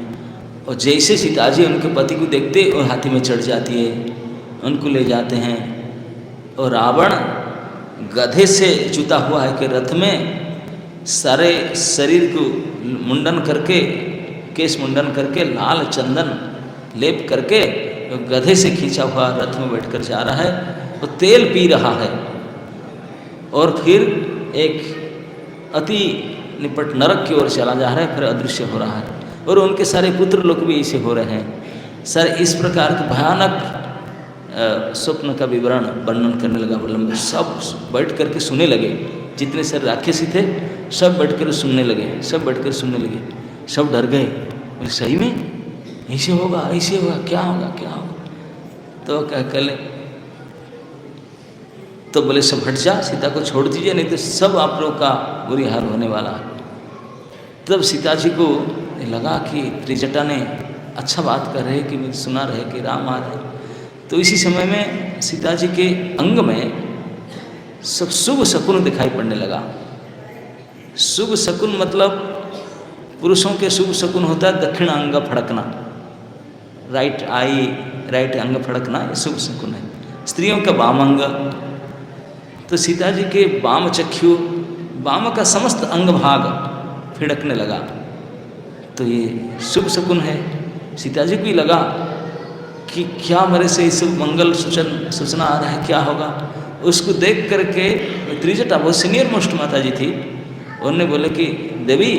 और जैसे सीता जी उनके पति को देखते और हाथी में चढ़ जाती है, उनको ले जाते हैं। और रावण गधे से जुता हुआ है कि रथ में सारे शरीर को मुंडन करके, केश मुंडन करके, लाल चंदन लेप करके गधे से खींचा हुआ रथ में बैठकर जा रहा है। वो तेल पी रहा है और फिर एक अति निपट नरक की ओर चला जा रहा है, फिर अदृश्य हो रहा है। और उनके सारे पुत्र लोग भी ऐसे हो रहे हैं। सर इस प्रकार के भयानक स्वप्न का वर्णन करने लगा। मतलब सब बैठ करके सुनने लगे, जितने सारे राक्षसी थे सब बैठ कर सुनने लगे, सब बैठ कर सुनने लगे, सब डर गए। बोले सही में ऐसे होगा, ऐसे होगा, क्या होगा, क्या होगा? तो क्या कले, तो बोले सब हट जा, सीता को छोड़ दीजिए, नहीं तो सब आप लोग का बुरी हाल होने वाला है। तब सीता जी को लगा कि त्रिजटा ने अच्छा बात कर रहे कि मुझे सुना रहे कि राम आ रहे। तो इसी समय में सीता जी के अंग में सब शुभ शकुन दिखाई पड़ने लगा। शुभ शकुन मतलब पुरुषों के शुभ शकुन होता है दक्षिण अंग फड़कना, राइट आई, राइट अंग फड़कना, ये शुभ शकुन है। स्त्रियों का वाम अंग, तो सीता जी के वाम चक्षु, वाम का समस्त अंग भाग फिड़कने लगा, तो ये शुभ शकुन है। सीता जी को ही लगा कि क्या मेरे से इस मंगल सूचना आ रहा है, क्या होगा। उसको देख करके त्रिजटा बहुत सीनियर मोस्ट माता जी थी, उन्होंने बोले कि देवी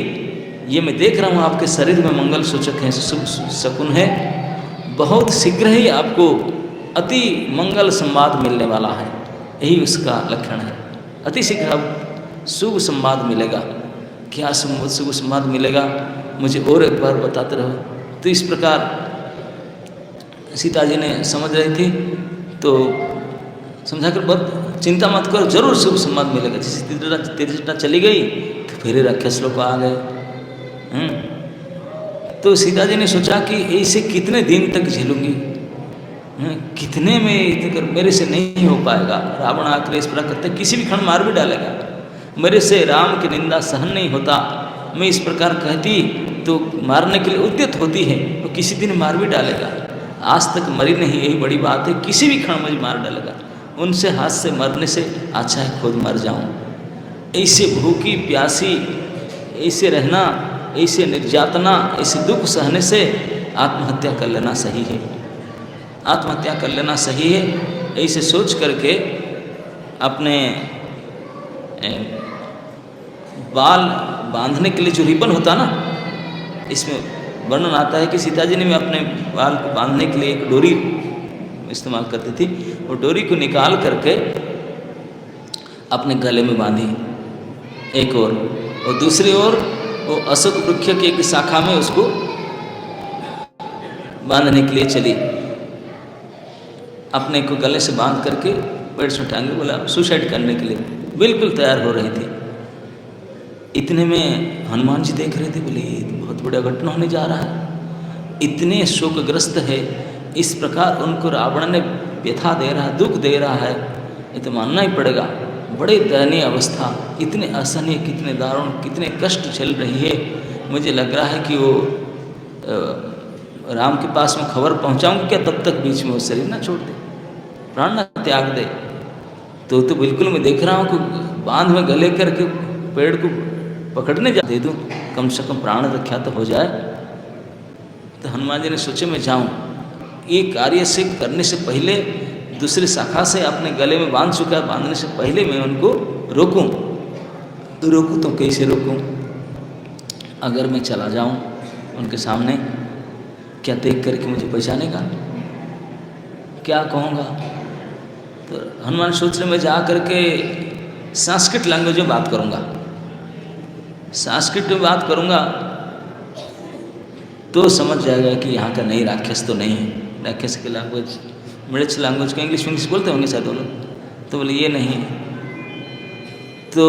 ये मैं देख रहा हूँ आपके शरीर में मंगल सूचक है, शुभ शकुन है, बहुत शीघ्र ही आपको अति मंगल संवाद मिलने वाला है, यही उसका लक्षण है। अति शीघ्र अब शुभ संवाद मिलेगा। क्या शुभ संवाद मिलेगा, मुझे और एक बार बताते रहो। तो इस प्रकार सीता जी ने समझ रही थी, तो समझाकर बहुत चिंता मत करो, जरूर शुभ संवाद मिलेगा। जैसे त्रिजटा चली गई तो फिर राक्षस लोग आ गए। तो सीता जी ने सोचा कि ऐसे कितने दिन तक झेलूंगी, कितने में इतने कर, मेरे से नहीं हो पाएगा। रावण आकर इस प्रकार करते किसी भी क्षण मार भी डालेगा, मेरे से राम की निंदा सहन नहीं होता। मैं इस प्रकार कहती तो मारने के लिए उद्यत होती है, तो किसी दिन मार भी डालेगा। आज तक मरी नहीं, यही बड़ी बात है, किसी भी क्षण मुझे मार डालेगा। उनसे हाथ से मरने से अच्छा है खुद मर जाऊं। ऐसे भूखी प्यासी ऐसे रहना, ऐसे निर्यातना, ऐसे दुख सहने से आत्महत्या कर लेना सही है, आत्महत्या कर लेना सही है। ऐसे सोच करके अपने बाल बांधने के लिए जो रिबन होता ना, इसमें वर्णन आता है कि सीता जी ने भी अपने बाल को बांधने के लिए एक डोरी इस्तेमाल करती थी। वो डोरी को निकाल करके अपने गले में बांधी एक और दूसरी ओर वो अशोक वृक्ष की एक शाखा में उसको बांधने के लिए चली। अपने को गले से बांध करके पेड़ से टांगे, बोला सुसाइड करने के लिए बिल्कुल तैयार हो रही थी। इतने में हनुमान जी देख रहे थे, बोले बहुत बड़ा घटना होने जा रहा है, इतने शोकग्रस्त है, इस प्रकार उनको रावण ने व्यथा दे रहा है, दुख दे रहा है, ये तो मानना ही पड़ेगा। बड़े दयनीय अवस्था, इतने असहनीय, कितने दारुण, कितने कष्ट झेल रही है। मुझे लग रहा है कि वो राम के पास में खबर पहुंचाऊंगी क्या, तब तक बीच में वो शरीर ना छोड़ दे, प्राण ना त्याग दे। तो बिल्कुल मैं देख रहा हूँ कि बांध में गले करके पेड़ को पकड़ने जा दे दूँ, कम से कम प्राण रक्षा तो हो जाए। तो हनुमान जी ने सोचे मैं जाऊँ, ये कार्य से करने से पहले दूसरी शाखा से अपने गले में बांध चुका है, बांधने से पहले मैं उनको रोकूं। तो रोकूं तो कैसे रोकूं? अगर मैं चला जाऊं उनके सामने, क्या देख करके मुझे पहचानेगा, क्या कहूँगा? तो हनुमान सोच रहे मैं जा करके संस्कृत लैंग्वेज में बात करूँगा, संस्कृत में बात करूँगा तो समझ जाएगा कि यहाँ का नहीं, राक्षस तो नहीं है। राक्षस की लैंग्वेज मिर्च लैंग्वेज को इंग्लिश बोलते होंगे शायद वो लोग, तो बोले ये नहीं। तो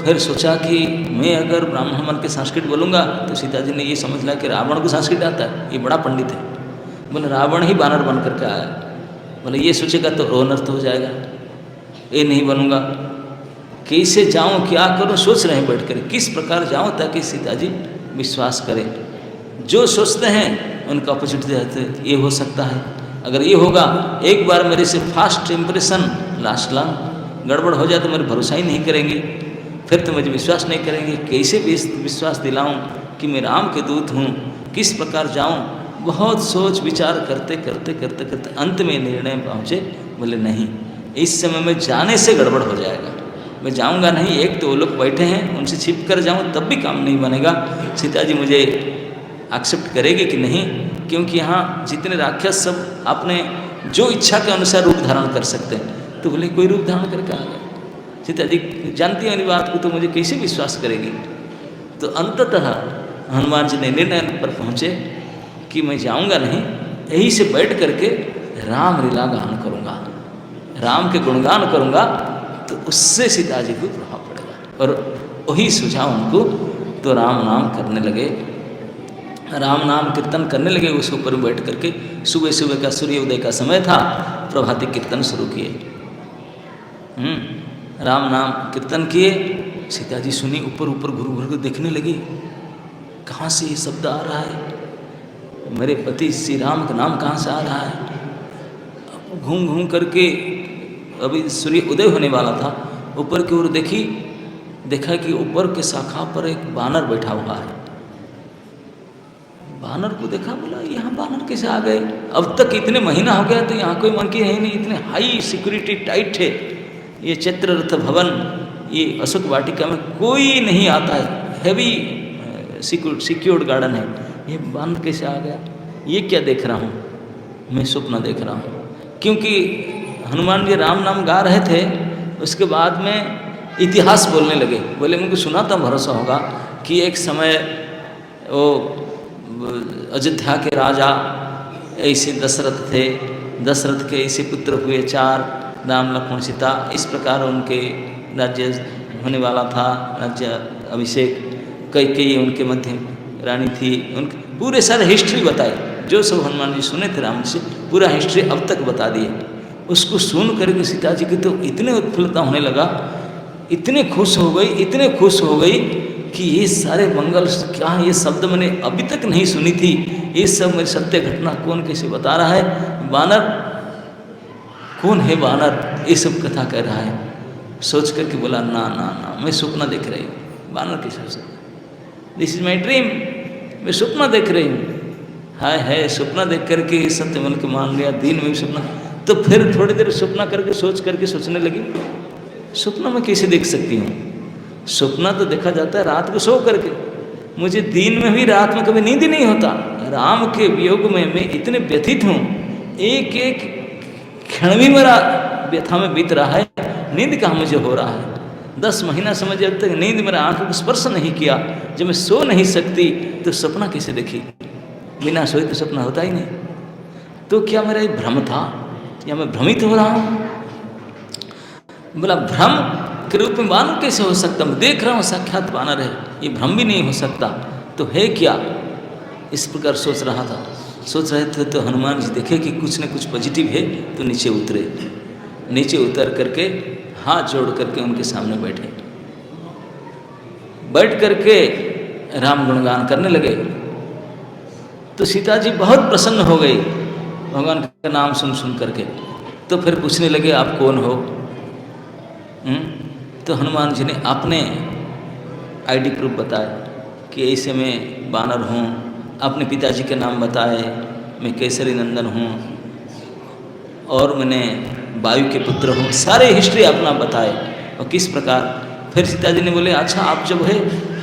फिर सोचा कि मैं अगर ब्राह्मण मन के संस्कृत बोलूँगा तो सीता जी ने ये समझ लिया कि रावण को संस्कृत आता है, ये बड़ा पंडित है। बोले रावण ही बानर बन करके आया, बोले ये सोचेगा तो अनर्थ हो जाएगा, ये नहीं बनूंगा। कैसे जाऊँ, क्या करूँ, सोच रहे हैं बैठ कर किस प्रकार जाऊँ ताकि सीता जी विश्वास करें। जो सोचते हैं उनका अपोजिट रहते, ये हो सकता है, अगर ये होगा एक बार मेरे से फास्ट इम्प्रेशन लास्ट लॉन्ग गड़बड़ हो जाए तो मेरे भरोसा ही नहीं करेंगे, फिर तो मुझे विश्वास नहीं करेंगे। कैसे विश्वास दिलाऊं कि मैं राम के दूत हूँ, किस प्रकार जाऊं? बहुत सोच विचार करते करते करते करते अंत में निर्णय पहुँचे, बोले नहीं, इस समय में जाने से गड़बड़ हो जाएगा, मैं जाऊँगा नहीं। एक तो वो लोग बैठे हैं, उनसे छिप कर जाऊँ तब भी काम नहीं बनेगा। सीता जी मुझे एक्सेप्ट करेगी कि नहीं, क्योंकि यहाँ जितने राक्षस सब अपने जो इच्छा के अनुसार रूप धारण कर सकते हैं। तो बोले कोई रूप धारण करके आ गया। सीता जी जानती वाली बात को तो मुझे कैसे विश्वास करेगी। तो अंततः हनुमान जी ने निर्णय पर पहुँचे कि मैं जाऊँगा नहीं, यहीं से बैठ करके राम लीला गान करूँगा, राम के गुणगान करूँगा, तो उससे सीता जी को प्रभाव पड़ेगा। और वही सुझाव उनको, तो राम नाम करने लगे, राम नाम कीर्तन करने लगे। उस ऊपर बैठ करके सुबह सुबह का सूर्योदय का समय था, प्रभाती कीर्तन शुरू किए। राम नाम कीर्तन किए। सीता जी सुनी, ऊपर ऊपर घुर घुर को देखने लगी, कहाँ से ये शब्द आ रहा है, मेरे पति श्री राम का नाम कहाँ से आ रहा है। घूम घूम करके अभी सूर्य उदय होने वाला था, ऊपर की ओर देखी, देखा कि ऊपर के शाखा पर एक बानर बैठा हुआ है। बानर को देखा, बोला यहाँ बानर कैसे आ गए। अब तक इतने महीना हो गया तो यहाँ कोई मंकी है ही नहीं, इतने हाई सिक्योरिटी टाइट है। ये चित्ररथ भवन, ये अशोक वाटिका में कोई नहीं आता है, हैवी सिक्योर्ड गार्डन है, ये बानर कैसे आ गया। ये क्या देख रहा हूँ, मैं स्वप्न देख रहा हूँ। क्योंकि हनुमान जी राम नाम गा रहे थे, उसके बाद में इतिहास बोलने लगे। बोले मुझे सुना था, भरोसा होगा कि एक समय वो अयोध्या के राजा ऐसे दशरथ थे, दशरथ के ऐसे पुत्र हुए 4, राम लक्ष्मण सीता, इस प्रकार उनके राज्य होने वाला था, राज्य अभिषेक। कई उनके मध्य रानी थी, उनके पूरे सारे हिस्ट्री बताए, जो सब हनुमान जी सुने थे राम से, पूरा हिस्ट्री अब तक बता दिए। उसको सुन करके सीता जी की तो इतने उत्फुल्लता होने लगा, इतने खुश हो गई, इतने खुश हो गई कि ये सारे मंगल क्या, ये शब्द मैंने अभी तक नहीं सुनी थी, ये सब मेरी सत्य घटना कौन कैसे बता रहा है, बानर कौन है, बानर ये सब कथा कह रहा है। सोच करके बोला ना ना ना, मैं सपना देख रही हूँ, बानर कैसे हो सकता, दिस इज माई ड्रीम, मैं सपना देख रही हूँ। हाय है, सपना देख करके सत्य मन के मान लिया, दिन में भी सपना। तो फिर थोड़ी देर सपना करके सोच करके सोचने लगी, सपना मैं कैसे देख सकती हूँ, सपना तो देखा जाता है रात को सो करके, मुझे दिन में भी रात में कभी नींद ही नहीं होता। राम के वियोग में मैं इतने व्यथित हूँ, एक एक क्षण भी मेरा व्यथा में बीत रहा है, नींद कहाँ मुझे हो रहा है। 10 महीना समझ जब तक नींद मेरा आंखों को स्पर्श नहीं किया, जब मैं सो नहीं सकती तो सपना कैसे देखी, बिना सोए तो सपना होता ही नहीं। तो क्या मेरा ये भ्रम था या मैं भ्रमित हो रहा हूँ। बोला भ्रम के रूप में बानर कैसे हो सकता, मैं देख रहा हूँ साक्षात बानर है, ये भ्रम भी नहीं हो सकता, तो है क्या। इस प्रकार सोच रहा था, सोच रहे थे तो हनुमान जी देखे कि कुछ न कुछ पॉजिटिव है, तो नीचे उतरे। नीचे उतर करके हाथ जोड़ करके उनके सामने बैठे, बैठ करके राम गुणगान करने लगे। तो सीता जी बहुत प्रसन्न हो गई भगवान का नाम सुन सुन करके। तो फिर पूछने लगे आप कौन हो। तो हनुमान जी ने अपने आईडी प्रूफ बताया कि ऐसे मैं बानर हूँ, अपने पिताजी के नाम बताए, मैं केसरी नंदन हूँ और मैंने वायु के पुत्र हूँ, सारे हिस्ट्री अपना बताए और किस प्रकार। फिर सीता जी ने बोले अच्छा आप जब है,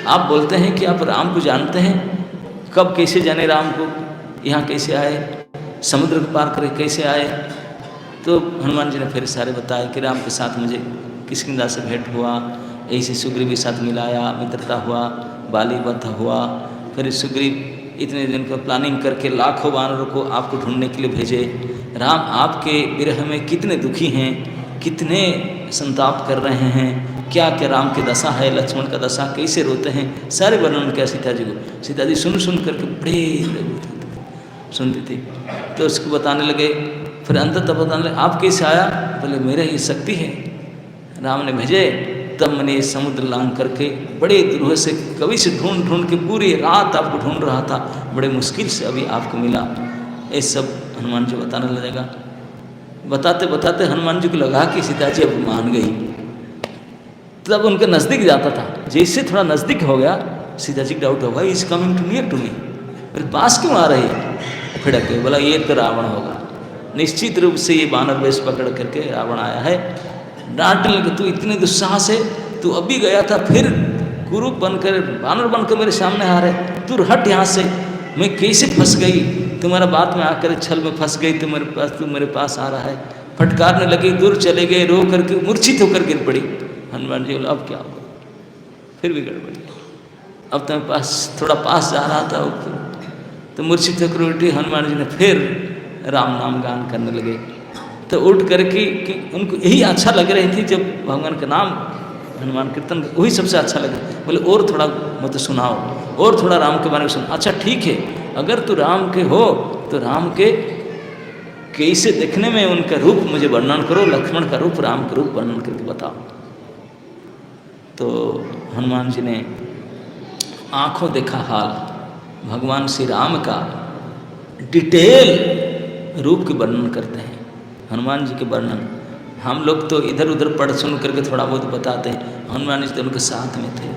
आप बोलते हैं कि आप राम को जानते हैं, कब कैसे जाने राम को, यहाँ कैसे आए, समुद्र को पार करके कैसे आए। तो हनुमान जी ने फिर सारे बताए कि राम के साथ मुझे किष्किंधा से भेंट हुआ, ऐसे सुग्रीव के साथ मिलाया, मित्रता हुआ, बाली वध हुआ। फिर सुग्रीव इतने दिन का प्लानिंग करके लाखों वानरों को आपको ढूंढने के लिए भेजे। राम आपके विरह में कितने दुखी हैं, कितने संताप कर रहे हैं, क्या क्या राम की दशा है, लक्ष्मण का दशा, कैसे रोते हैं, सारे वर्णन किया सीता जी को। सीता जी सुन सुन करके बड़े सुनती थी। तो उसको बताने लगे, फिर अंततः बताने लगे आप कैसे आया। बोले मेरा ये शक्ति है, राम ने भेजे। तब मैंने ये समुद्र लांघ करके बड़े दूर से कभी से ढूंढ ढूंढ के पूरी रात आपको ढूंढ रहा था, बड़े मुश्किल से अभी आपको मिला। ये सब हनुमान जी बताने लगेगा। बताते बताते हनुमान जी को लगा कि सीता जी अब मान गई। तब उनके नज़दीक जाता था, जैसे थोड़ा नज़दीक हो गया सीता जी को डाउट होगा is coming to near to me, मेरे पास क्यों आ रही है। फिड़क गए, बोला ये तो रावण होगा, निश्चित रूप से ये बानर वेश पकड़ करके रावण आया है। डांटने लगे तू इतने दुस्साहस है, तू अभी गया था फिर कुरूप बनकर बानर बनकर मेरे सामने आ रहे, तू हट यहाँ से। मैं कैसे फंस गई, तुम्हारा बात में आकर छल में फंस गई, तुम मेरे पास आ रहा है। फटकारने लगे, दूर चले गए, रो करके मूर्छित होकर गिर पड़ी। हनुमान जी बोले अब क्या होगा, फिर भी गड़बड़ी, अब तुम्हें पास थोड़ा पास जा रहा था तो मूर्छित होकर उठी। हनुमान जी ने फिर राम नाम गान करने लगे। तो उठ करके कि उनको यही अच्छा लग रही थी, जब भगवान का नाम हनुमान कीर्तन वही सबसे अच्छा लगे। बोले और थोड़ा मत सुनाओ, और थोड़ा राम के बारे में सुनो। अच्छा ठीक है, अगर तू राम के हो तो राम के कैसे दिखने में उनका रूप मुझे वर्णन करो, लक्ष्मण का रूप, राम का रूप वर्णन करके बताओ। तो हनुमान जी ने आंखों देखा हाल भगवान श्री राम का डिटेल रूप के वर्णन करते हैं। हनुमान जी के वर्णन हम लोग तो इधर उधर पढ़ सुन करके थोड़ा बहुत बताते हैं, हनुमान जी तो उनके साथ में थे,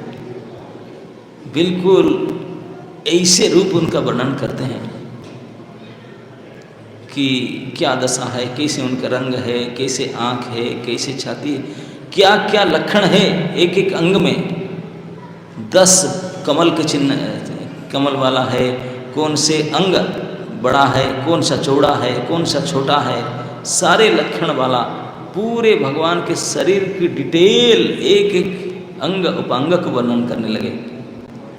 बिल्कुल ऐसे रूप उनका वर्णन करते हैं कि क्या दशा है, कैसे उनका रंग है, कैसे आँख है, कैसे छाती है, क्या क्या लक्षण है एक एक अंग में। 10 कमल के चिन्ह कमल वाला है, कौन से अंग बड़ा है, कौन सा चौड़ा है, कौन सा छोटा है, सारे लक्षण वाला पूरे भगवान के शरीर की डिटेल एक एक अंग उपांग को वर्णन करने लगे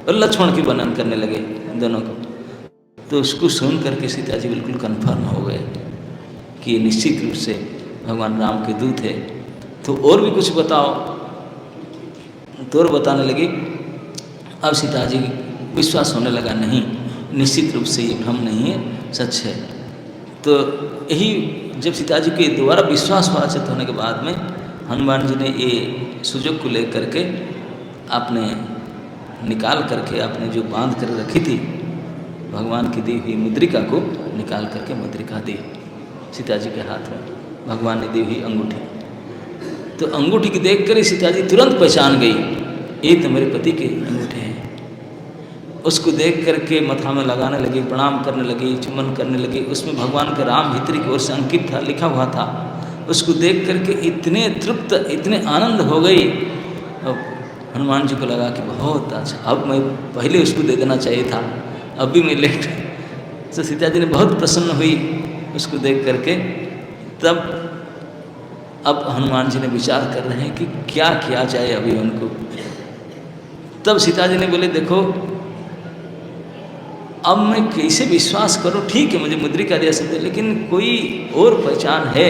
और लक्ष्मण की वर्णन करने लगे दोनों को। तो उसको सुन करके सीता जी बिल्कुल कन्फर्म हो गए कि ये निश्चित रूप से भगवान राम के दूत है। तो और भी कुछ बताओ, तो और बताने लगे। अब सीता जी विश्वास होने लगा, नहीं निश्चित रूप से ये भ्रम नहीं है, सच है। तो यही जब सीता जी के दोबारा विश्वास वाचित होने के बाद में हनुमान जी ने ये सुजोग को लेकर के आपने निकाल करके, आपने जो बांध कर रखी थी भगवान की दी हुई मुद्रिका को निकाल करके मुद्रिका दी सीता जी के हाथ में, भगवान ने दी हुई अंगूठी। तो अंगूठी की देख कर ही सीता जी तुरंत पहचान गई, ये तो मेरे पति के अंगूठे हैं। उसको देख करके मथा में लगाने लगे, प्रणाम करने लगे, चुम्बन करने लगे। उसमें भगवान का राम भीतरी की ओर से अंकित था, लिखा हुआ था। उसको देख करके इतने तृप्त, इतने आनंद हो गई। हनुमान जी को लगा कि बहुत अच्छा, अब मैं पहले उसको दे देना चाहिए था, अब भी मैं लेट। तो सीता जी ने बहुत प्रसन्न हुई उसको देख करके। तब अब हनुमान जी ने विचार कर रहे हैं कि क्या किया जाए अभी उनको। तब सीता जी ने बोले देखो अब मैं कैसे विश्वास करूं, ठीक है मुझे मुद्रिका दे सकते, लेकिन कोई और पहचान है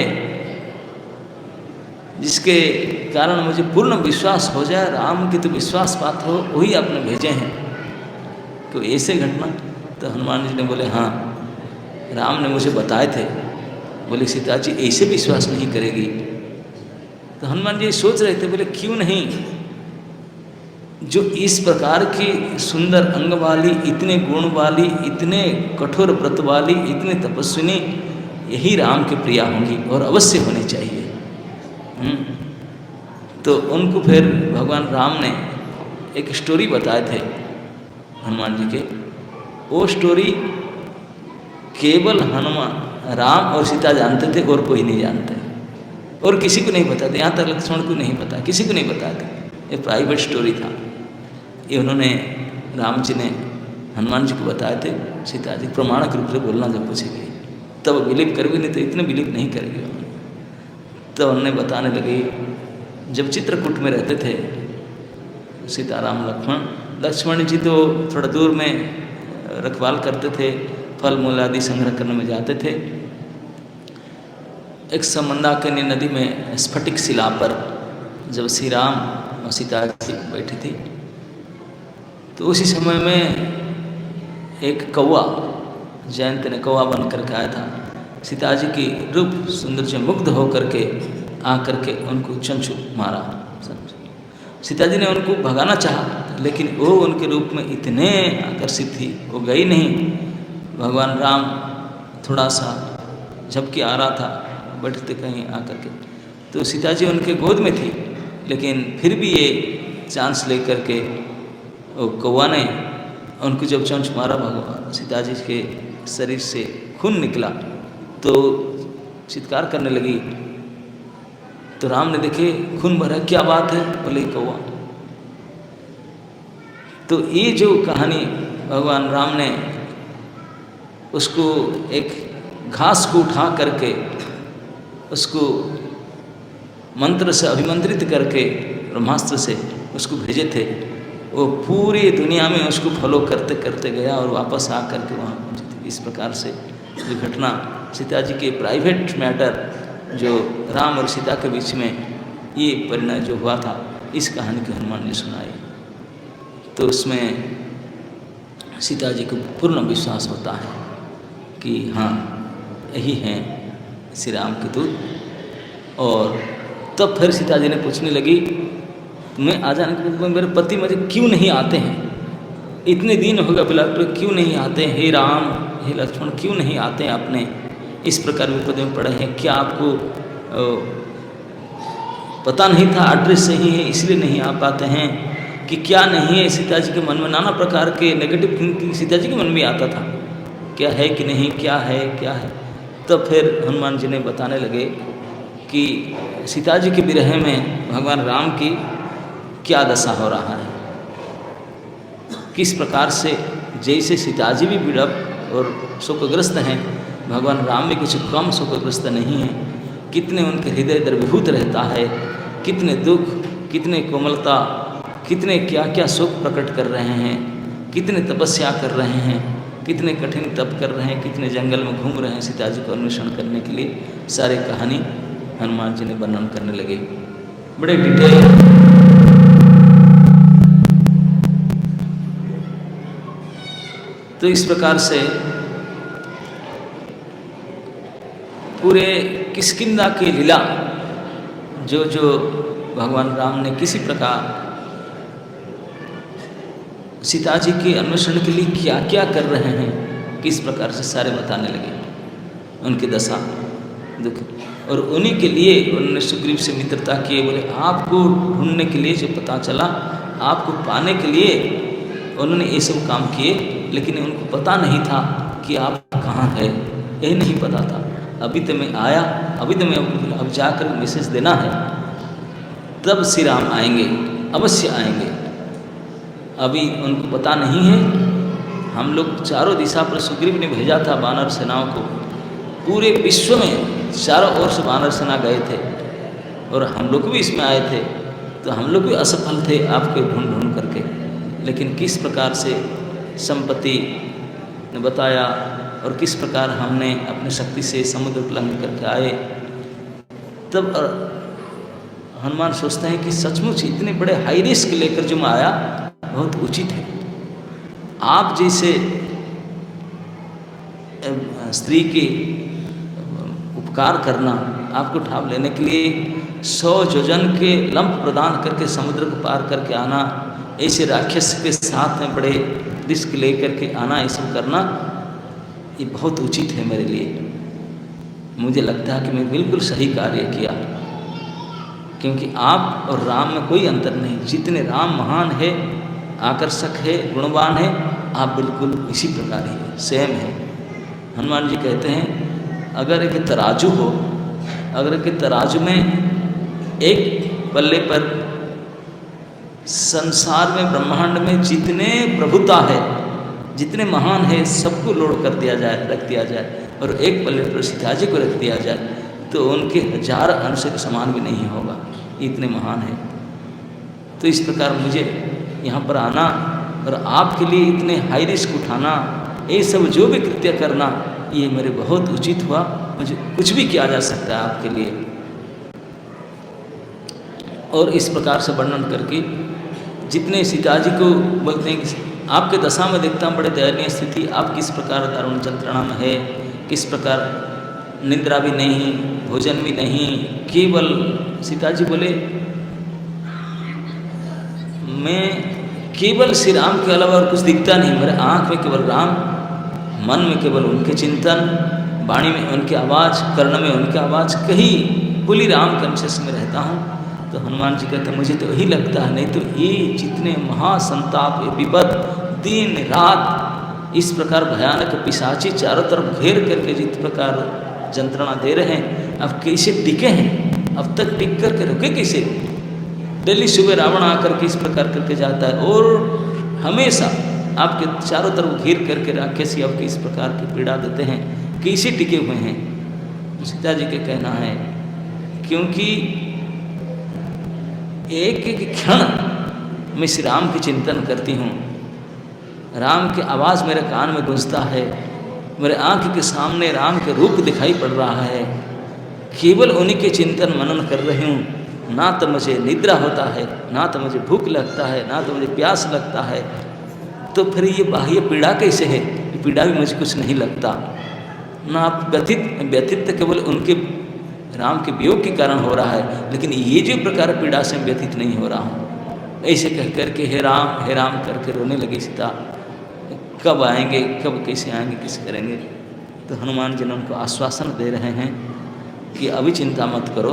जिसके कारण मुझे पूर्ण विश्वास हो जाए, राम की तो विश्वास पात्र हो, वही आपने भेजे हैं, कोई ऐसे घटना। तो हनुमान जी ने बोले हाँ राम ने मुझे बताए थे। बोले सीता जी ऐसे विश्वास नहीं करेगी। तो हनुमान जी सोच रहे थे, बोले क्यों नहीं, जो इस प्रकार की सुंदर अंग वाली, इतने गुण वाली, इतने कठोर व्रत वाली, इतने तपस्विनी, यही राम की प्रिया होंगी और अवश्य होनी चाहिए। तो उनको फिर भगवान राम ने एक स्टोरी बताए थे हनुमान जी के। वो स्टोरी केवल हनुमान, राम और सीता जानते थे और कोई नहीं जानते, और किसी को नहीं बताते, यहाँ तक लक्ष्मण को नहीं पता, किसी को नहीं बताते। ये प्राइवेट स्टोरी था, ये उन्होंने राम जी ने हनुमान जी को बताए थे। सीता जी प्रमाणिक रूप से बोलना जब पूछेगी तब बिलीव करोगे, नहीं तो इतने बिलीव नहीं करेगी। तो उन्होंने बताने लगे जब चित्रकूट में रहते थे सीताराम लक्ष्मण जी तो थोड़ा दूर में रखवाल करते थे, फल मूल आदि संग्रह करने में जाते थे। एक मंदाकिनी नदी में स्फटिक शिला पर जब श्री राम और सीता जी बैठी थी, तो उसी समय में एक कौवा, जयंत ने कौवा बन कर आया था। सीता जी की रूप सुंदर से मुग्ध होकर के आकर के उनको चंचू मारा। सीता जी ने उनको भगाना चाहा, लेकिन वो उनके रूप में इतने आकर्षित थी, वो गई नहीं। भगवान राम थोड़ा सा झपकी आ रहा था, बैठते कहीं आकर के, तो सीता जी उनके गोद में थी, लेकिन फिर भी ये चांस लेकर के वो कौवा ने उनको जब चंच मारा, भगवान सीता जी के शरीर से खून निकला तो चित्कार करने लगी। तो राम ने देखे खून भरा, क्या बात है, बोले कौवा। तो ये जो कहानी भगवान राम ने उसको एक घास को उठा करके उसको मंत्र से अभिमंत्रित करके ब्रह्मास्त्र से उसको भेजे थे। वो पूरी दुनिया में उसको फॉलो करते करते गया और वापस आ करके वहाँ पहुँची थी। इस प्रकार से जो घटना सीता जी के प्राइवेट मैटर जो राम और सीता के बीच में ये परिणय जो हुआ था, इस कहानी को हनुमान ने सुनाई। तो उसमें सीता जी को पूर्ण विश्वास होता है कि हाँ यही हैं श्री राम के दूत। और तब फिर सीता जी ने पूछने लगी, तुम्हें आ जाने के बाद मेरे पति मुझे क्यों नहीं आते हैं? इतने दिन हो गए बिलाट पर क्यों नहीं आते हैं? हे राम हे लक्ष्मण क्यों नहीं आते हैं? आपने इस प्रकार विपद में पड़े हैं, क्या आपको पता नहीं था एड्रेस सही है इसलिए नहीं आ पाते हैं कि क्या नहीं है? सीता जी के मन में नाना प्रकार के नेगेटिव थिंकिंग सीता जी के मन में आता था, क्या है कि नहीं, क्या है क्या है। तब फिर हनुमान जी ने बताने लगे कि सीता जी के विरह में भगवान राम की क्या दशा हो रहा है, किस प्रकार से जैसे सीता जी भी विड़प और शोकग्रस्त हैं, भगवान राम भी कुछ कम शोकग्रस्त नहीं हैं। कितने उनके हृदय द्रवीभूत रहता है, कितने दुख, कितने कोमलता, कितने क्या क्या सुख प्रकट कर रहे हैं, कितने तपस्या कर रहे हैं, कितने कठिन तप कर रहे हैं, कितने जंगल में घूम रहे हैं सीता जी को अन्वेषण करने के लिए। सारी कहानी हनुमान जी ने वर्णन करने लगे बड़े डिटेल। तो इस प्रकार से पूरे किष्किंधा की लीला जो जो भगवान राम ने किसी प्रकार सीता जी के अन्वेषण के लिए क्या क्या कर रहे हैं, किस प्रकार से सारे बताने लगे उनकी दशा दुख। और उन्हीं के लिए उन्होंने सुग्रीव से मित्रता किए, बोले आपको ढूंढने के लिए जो पता चला, आपको पाने के लिए उन्होंने ये सब काम किए, लेकिन उनको पता नहीं था कि आप कहाँ हैं, यही नहीं पता था। अभी तो मैं आया, अभी तो मैं अब जाकर मैसेज देना है, तब श्री राम आएंगे, अवश्य आएंगे। अभी उनको पता नहीं है। हम लोग चारों दिशा पर सुग्रीव ने भेजा था वानर सेनाओं को, पूरे विश्व में चारों ओर से वानर सेना गए थे और हम लोग भी इसमें आए थे, तो हम लोग भी असफल थे आपके ढूंढ ढूंढ करके। लेकिन किस प्रकार से संपत्ति ने बताया और किस प्रकार हमने अपनी शक्ति से समुद्र उल्लंघन करके आए। तब हनुमान सोचते हैं कि सचमुच इतने बड़े हाई रिस्क लेकर जो मैं आया बहुत उचित है। आप जैसे स्त्री के उपकार करना, आपको ठाव लेने के लिए 100 योजन के लंप प्रदान करके समुद्र को पार करके आना, ऐसे राक्षस के साथ में बड़े रिस्क लेकर के आना, ये सब करना, ये बहुत उचित है मेरे लिए। मुझे लगता है कि मैं बिल्कुल सही कार्य किया, क्योंकि आप और राम में कोई अंतर नहीं। जितने राम महान है, आकर्षक है, गुणवान है, आप बिल्कुल इसी प्रकार ही सेम है। हनुमान जी कहते हैं अगर एक तराजू हो, अगर एक तराजू में एक पल्ले पर संसार में ब्रह्मांड में जितने प्रभुता है, जितने महान है, सबको लोड कर दिया जाए, रख दिया जाए, और एक पल्ले पर सीता जी को रख दिया जाए, तो उनके 1000 अंश के समान भी नहीं होगा, इतने महान है। तो इस प्रकार मुझे यहाँ पर आना और आपके लिए इतने हाई रिस्क उठाना, ये सब जो भी कृत्य करना, ये मेरे बहुत उचित हुआ। मुझे कुछ भी किया जा सकता है आपके लिए। और इस प्रकार से वर्णन करके जितने सीता जी को बोलते हैं कि आपके दशा में देखता हूँ बड़े दयनीय स्थिति, आप किस प्रकार दारुण यंत्रणा में है, किस प्रकार निद्रा भी नहीं, भोजन भी नहीं, केवल सीता जी बोले मैं केवल श्री राम के अलावा और कुछ दिखता नहीं, मेरे आँख में केवल राम, मन में केवल उनके चिंतन, वाणी में उनकी आवाज़, कर्ण में उनकी आवाज़, कहीं पुली राम कॉन्शियस में रहता हूँ। तो हनुमान जी कहते मुझे तो यही लगता है, नहीं तो ये जितने महासंताप, ये विपद, दिन रात इस प्रकार भयानक पिशाची चारों तरफ घेर करके जिस प्रकार यंत्रणा दे रहे हैं, अब कैसे टिके हैं, अब तक टिक करके रुके कैसे? डेली सुबह रावण आकर के इस प्रकार करके जाता है और हमेशा आपके चारों तरफ घेर करके राक्षसी आपकी इस प्रकार की पीड़ा देते हैं कि इसे टिके हुए हैं। तो सीता जी के कहना है क्योंकि एक एक क्षण मैं श्री राम की चिंतन करती हूँ, राम की आवाज़ मेरे कान में गूंजता है, मेरे आँख के सामने राम के रूप दिखाई पड़ रहा है, केवल उन्हीं के चिंतन मनन कर रही हूँ। ना तो मुझे निद्रा होता है, ना तो मुझे भूख लगता है, ना तो मुझे प्यास लगता है। तो फिर ये बाह्य पीड़ा कैसे है? ये पीड़ा भी मुझे कुछ नहीं लगता। ना आप व्यथित तो केवल उनके राम के वियोग के कारण हो रहा है, लेकिन ये जो प्रकार पीड़ा से व्यथित नहीं हो रहा हूँ। ऐसे कह करके हे राम करके रोने लगी सीता। कब आएंगे, कब कैसे आएंगे, कैसे करेंगे? तो हनुमान जी ने उनको आश्वासन दे रहे हैं कि अभी चिंता मत करो,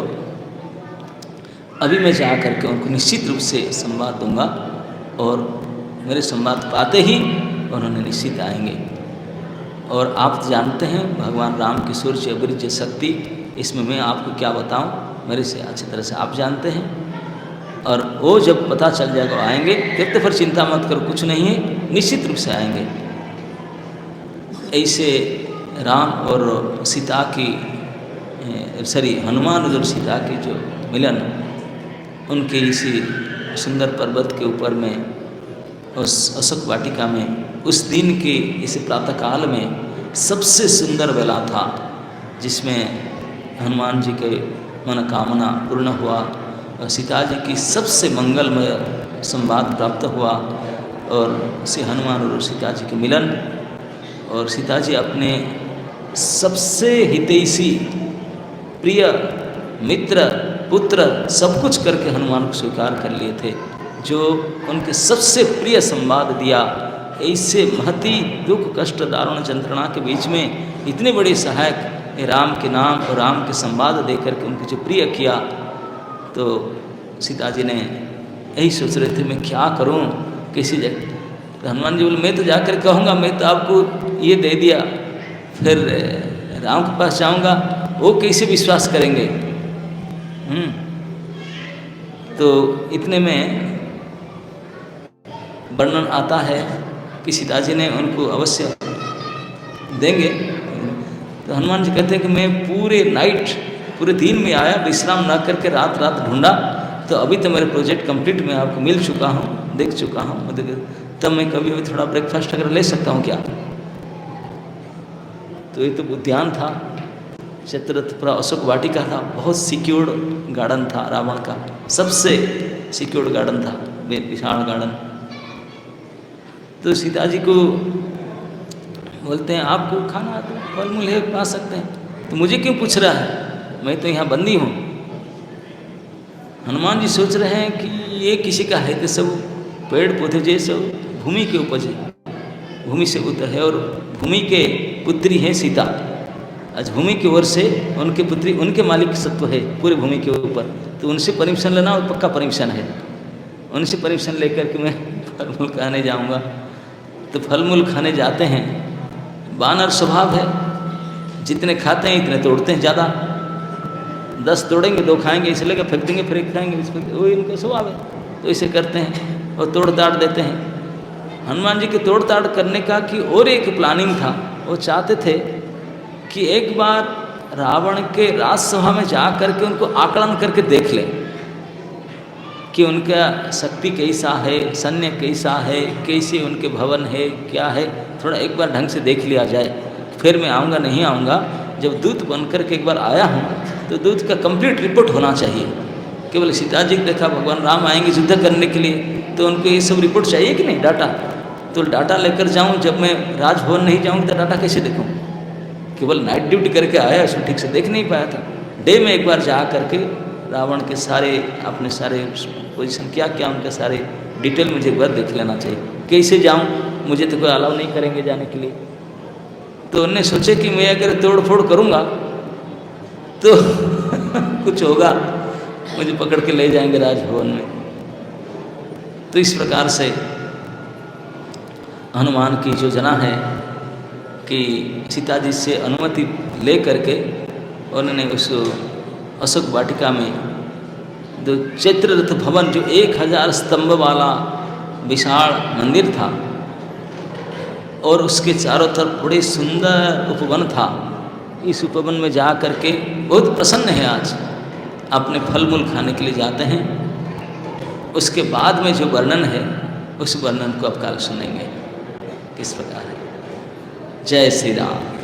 अभी मैं जा करके उनको निश्चित रूप से संवाद दूंगा और मेरे संवाद पाते ही उन्होंने निश्चित आएंगे। और आप जानते हैं भगवान राम की शौर्य अभिरुचि शक्ति, इसमें मैं आपको क्या बताऊं, मेरे से अच्छी तरह से आप जानते हैं। और वो जब पता चल जाएगा आएंगे, तब तो फिर चिंता मत करो, कुछ नहीं है, निश्चित रूप से आएंगे। ऐसे राम और सीता की हनुमान और सीता की जो मिलन, उनके इसी सुंदर पर्वत के ऊपर में उस अशोक वाटिका में उस दिन के इस प्रातःकाल में सबसे सुंदर वेला था, जिसमें हनुमान जी के मनोकामना पूर्ण हुआ और सीता जी की सबसे मंगलमय संवाद प्राप्त हुआ। और से हनुमान और सीता जी के मिलन, और सीता जी अपने सबसे हितैषी प्रिय मित्र पुत्र सब कुछ करके हनुमान को स्वीकार कर लिए थे, जो उनके सबसे प्रिय संवाद दिया। ऐसे महती दुख कष्ट दारुण यंत्रणा के बीच में इतने बड़े सहायक राम के नाम और राम के संवाद दे करके उनके जो प्रिय किया। तो सीता जी ने यही सोच रहे थे मैं क्या करूं, किसी जगह। तो हनुमान जी बोले मैं तो जाकर कहूँगा, मैं तो आपको ये दे दिया, फिर राम के पास जाऊँगा, वो कैसे विश्वास करेंगे? तो इतने में वर्णन आता है कि सीता जी ने उनको अवश्य देंगे। तो हनुमान जी कहते हैं कि मैं पूरे दिन में आया, विश्राम ना करके रात ढूंढा, तो अभी तो मेरे प्रोजेक्ट कंप्लीट मैं आपको मिल चुका हूँ, देख चुका हूँ। तब मैं कभी भी थोड़ा ब्रेकफास्ट अगर ले सकता हूँ क्या? तो ये तो उद्यान था, चतुरथपुरा अशोक वाटिका था, बहुत सिक्योर्ड गार्डन था, रावण का सबसे सिक्योर्ड गार्डन था, विशाल गार्डन। तो सीता जी को बोलते हैं आपको खाना तो फल मूल है, पा सकते हैं, तो मुझे क्यों पूछ रहा है, मैं तो यहाँ बंदी हूँ। हनुमान जी सोच रहे हैं कि ये किसी का है, तो सब पेड़ पौधे जैसे भूमि के उपज है, भूमि से उतर है, और भूमि के पुत्री है सीता। आज भूमि की ओर से उनके पुत्री, उनके मालिक सत्व है पूरे भूमि के ऊपर, तो उनसे परमिशन लेना और पक्का परमिशन है। उनसे परमिशन लेकर के मैं फल मूल खाने जाऊँगा। तो फल मूल खाने जाते हैं, वानर स्वभाव है, जितने खाते हैं इतने तोड़ते हैं ज़्यादा। 10 तोड़ेंगे 2 खाएंगे, इसे लेकर फेंक देंगे, फिर 1 खाएंगे, वो इनका स्वभाव है। तो इसे करते हैं और तोड़ ताड़ देते हैं। हनुमान जी के तोड़ ताड़ करने का कि और एक प्लानिंग था, वो चाहते थे कि एक बार रावण के राजसभा में जा करके उनको आकलन करके देख ले कि उनका शक्ति कैसा है, सैन्य कैसा है, कैसे उनके भवन है, क्या है, थोड़ा एक बार ढंग से देख लिया जाए, फिर मैं आऊँगा नहीं आऊँगा। जब दूत बनकर के एक बार आया हूँ तो दूत का कंप्लीट रिपोर्ट होना चाहिए। केवल सीता जी देखा भगवान राम आएंगे युद्ध करने के लिए, तो उनको ये सब रिपोर्ट चाहिए कि नहीं, डाटा। तो डाटा लेकर जाऊँ, जब मैं राजभवन नहीं जाऊँगी तो डाटा कैसे देखूँ? केवल नाइट ड्यूटी करके आया, उसमें ठीक से देख नहीं पाया था। डे में एक बार जा करके रावण के सारे अपने सारे पोजीशन क्या क्या उनके सारे डिटेल मुझे एक बार देख लेना चाहिए। कैसे जाऊं, मुझे तो कोई अलाउ नहीं करेंगे जाने के लिए। तो उन्होंने सोचे कि मैं अगर तोड़ फोड़ करूंगा तो कुछ होगा, मुझे पकड़ के ले जाएंगे राजभवन में। तो इस प्रकार से हनुमान की योजना है कि सीता जी से अनुमति ले करके उन्होंने उस अशोक वाटिका में जो चित्ररथ भवन, जो 1000 स्तंभ वाला विशाल मंदिर था, और उसके चारों तरफ बड़े सुंदर उपवन था। इस उपवन में जा कर के बहुत प्रसन्न है आज, अपने फल मूल खाने के लिए जाते हैं। उसके बाद में जो वर्णन है उस वर्णन को अब कल सुनेंगे किस प्रकार है। जय श्री राम।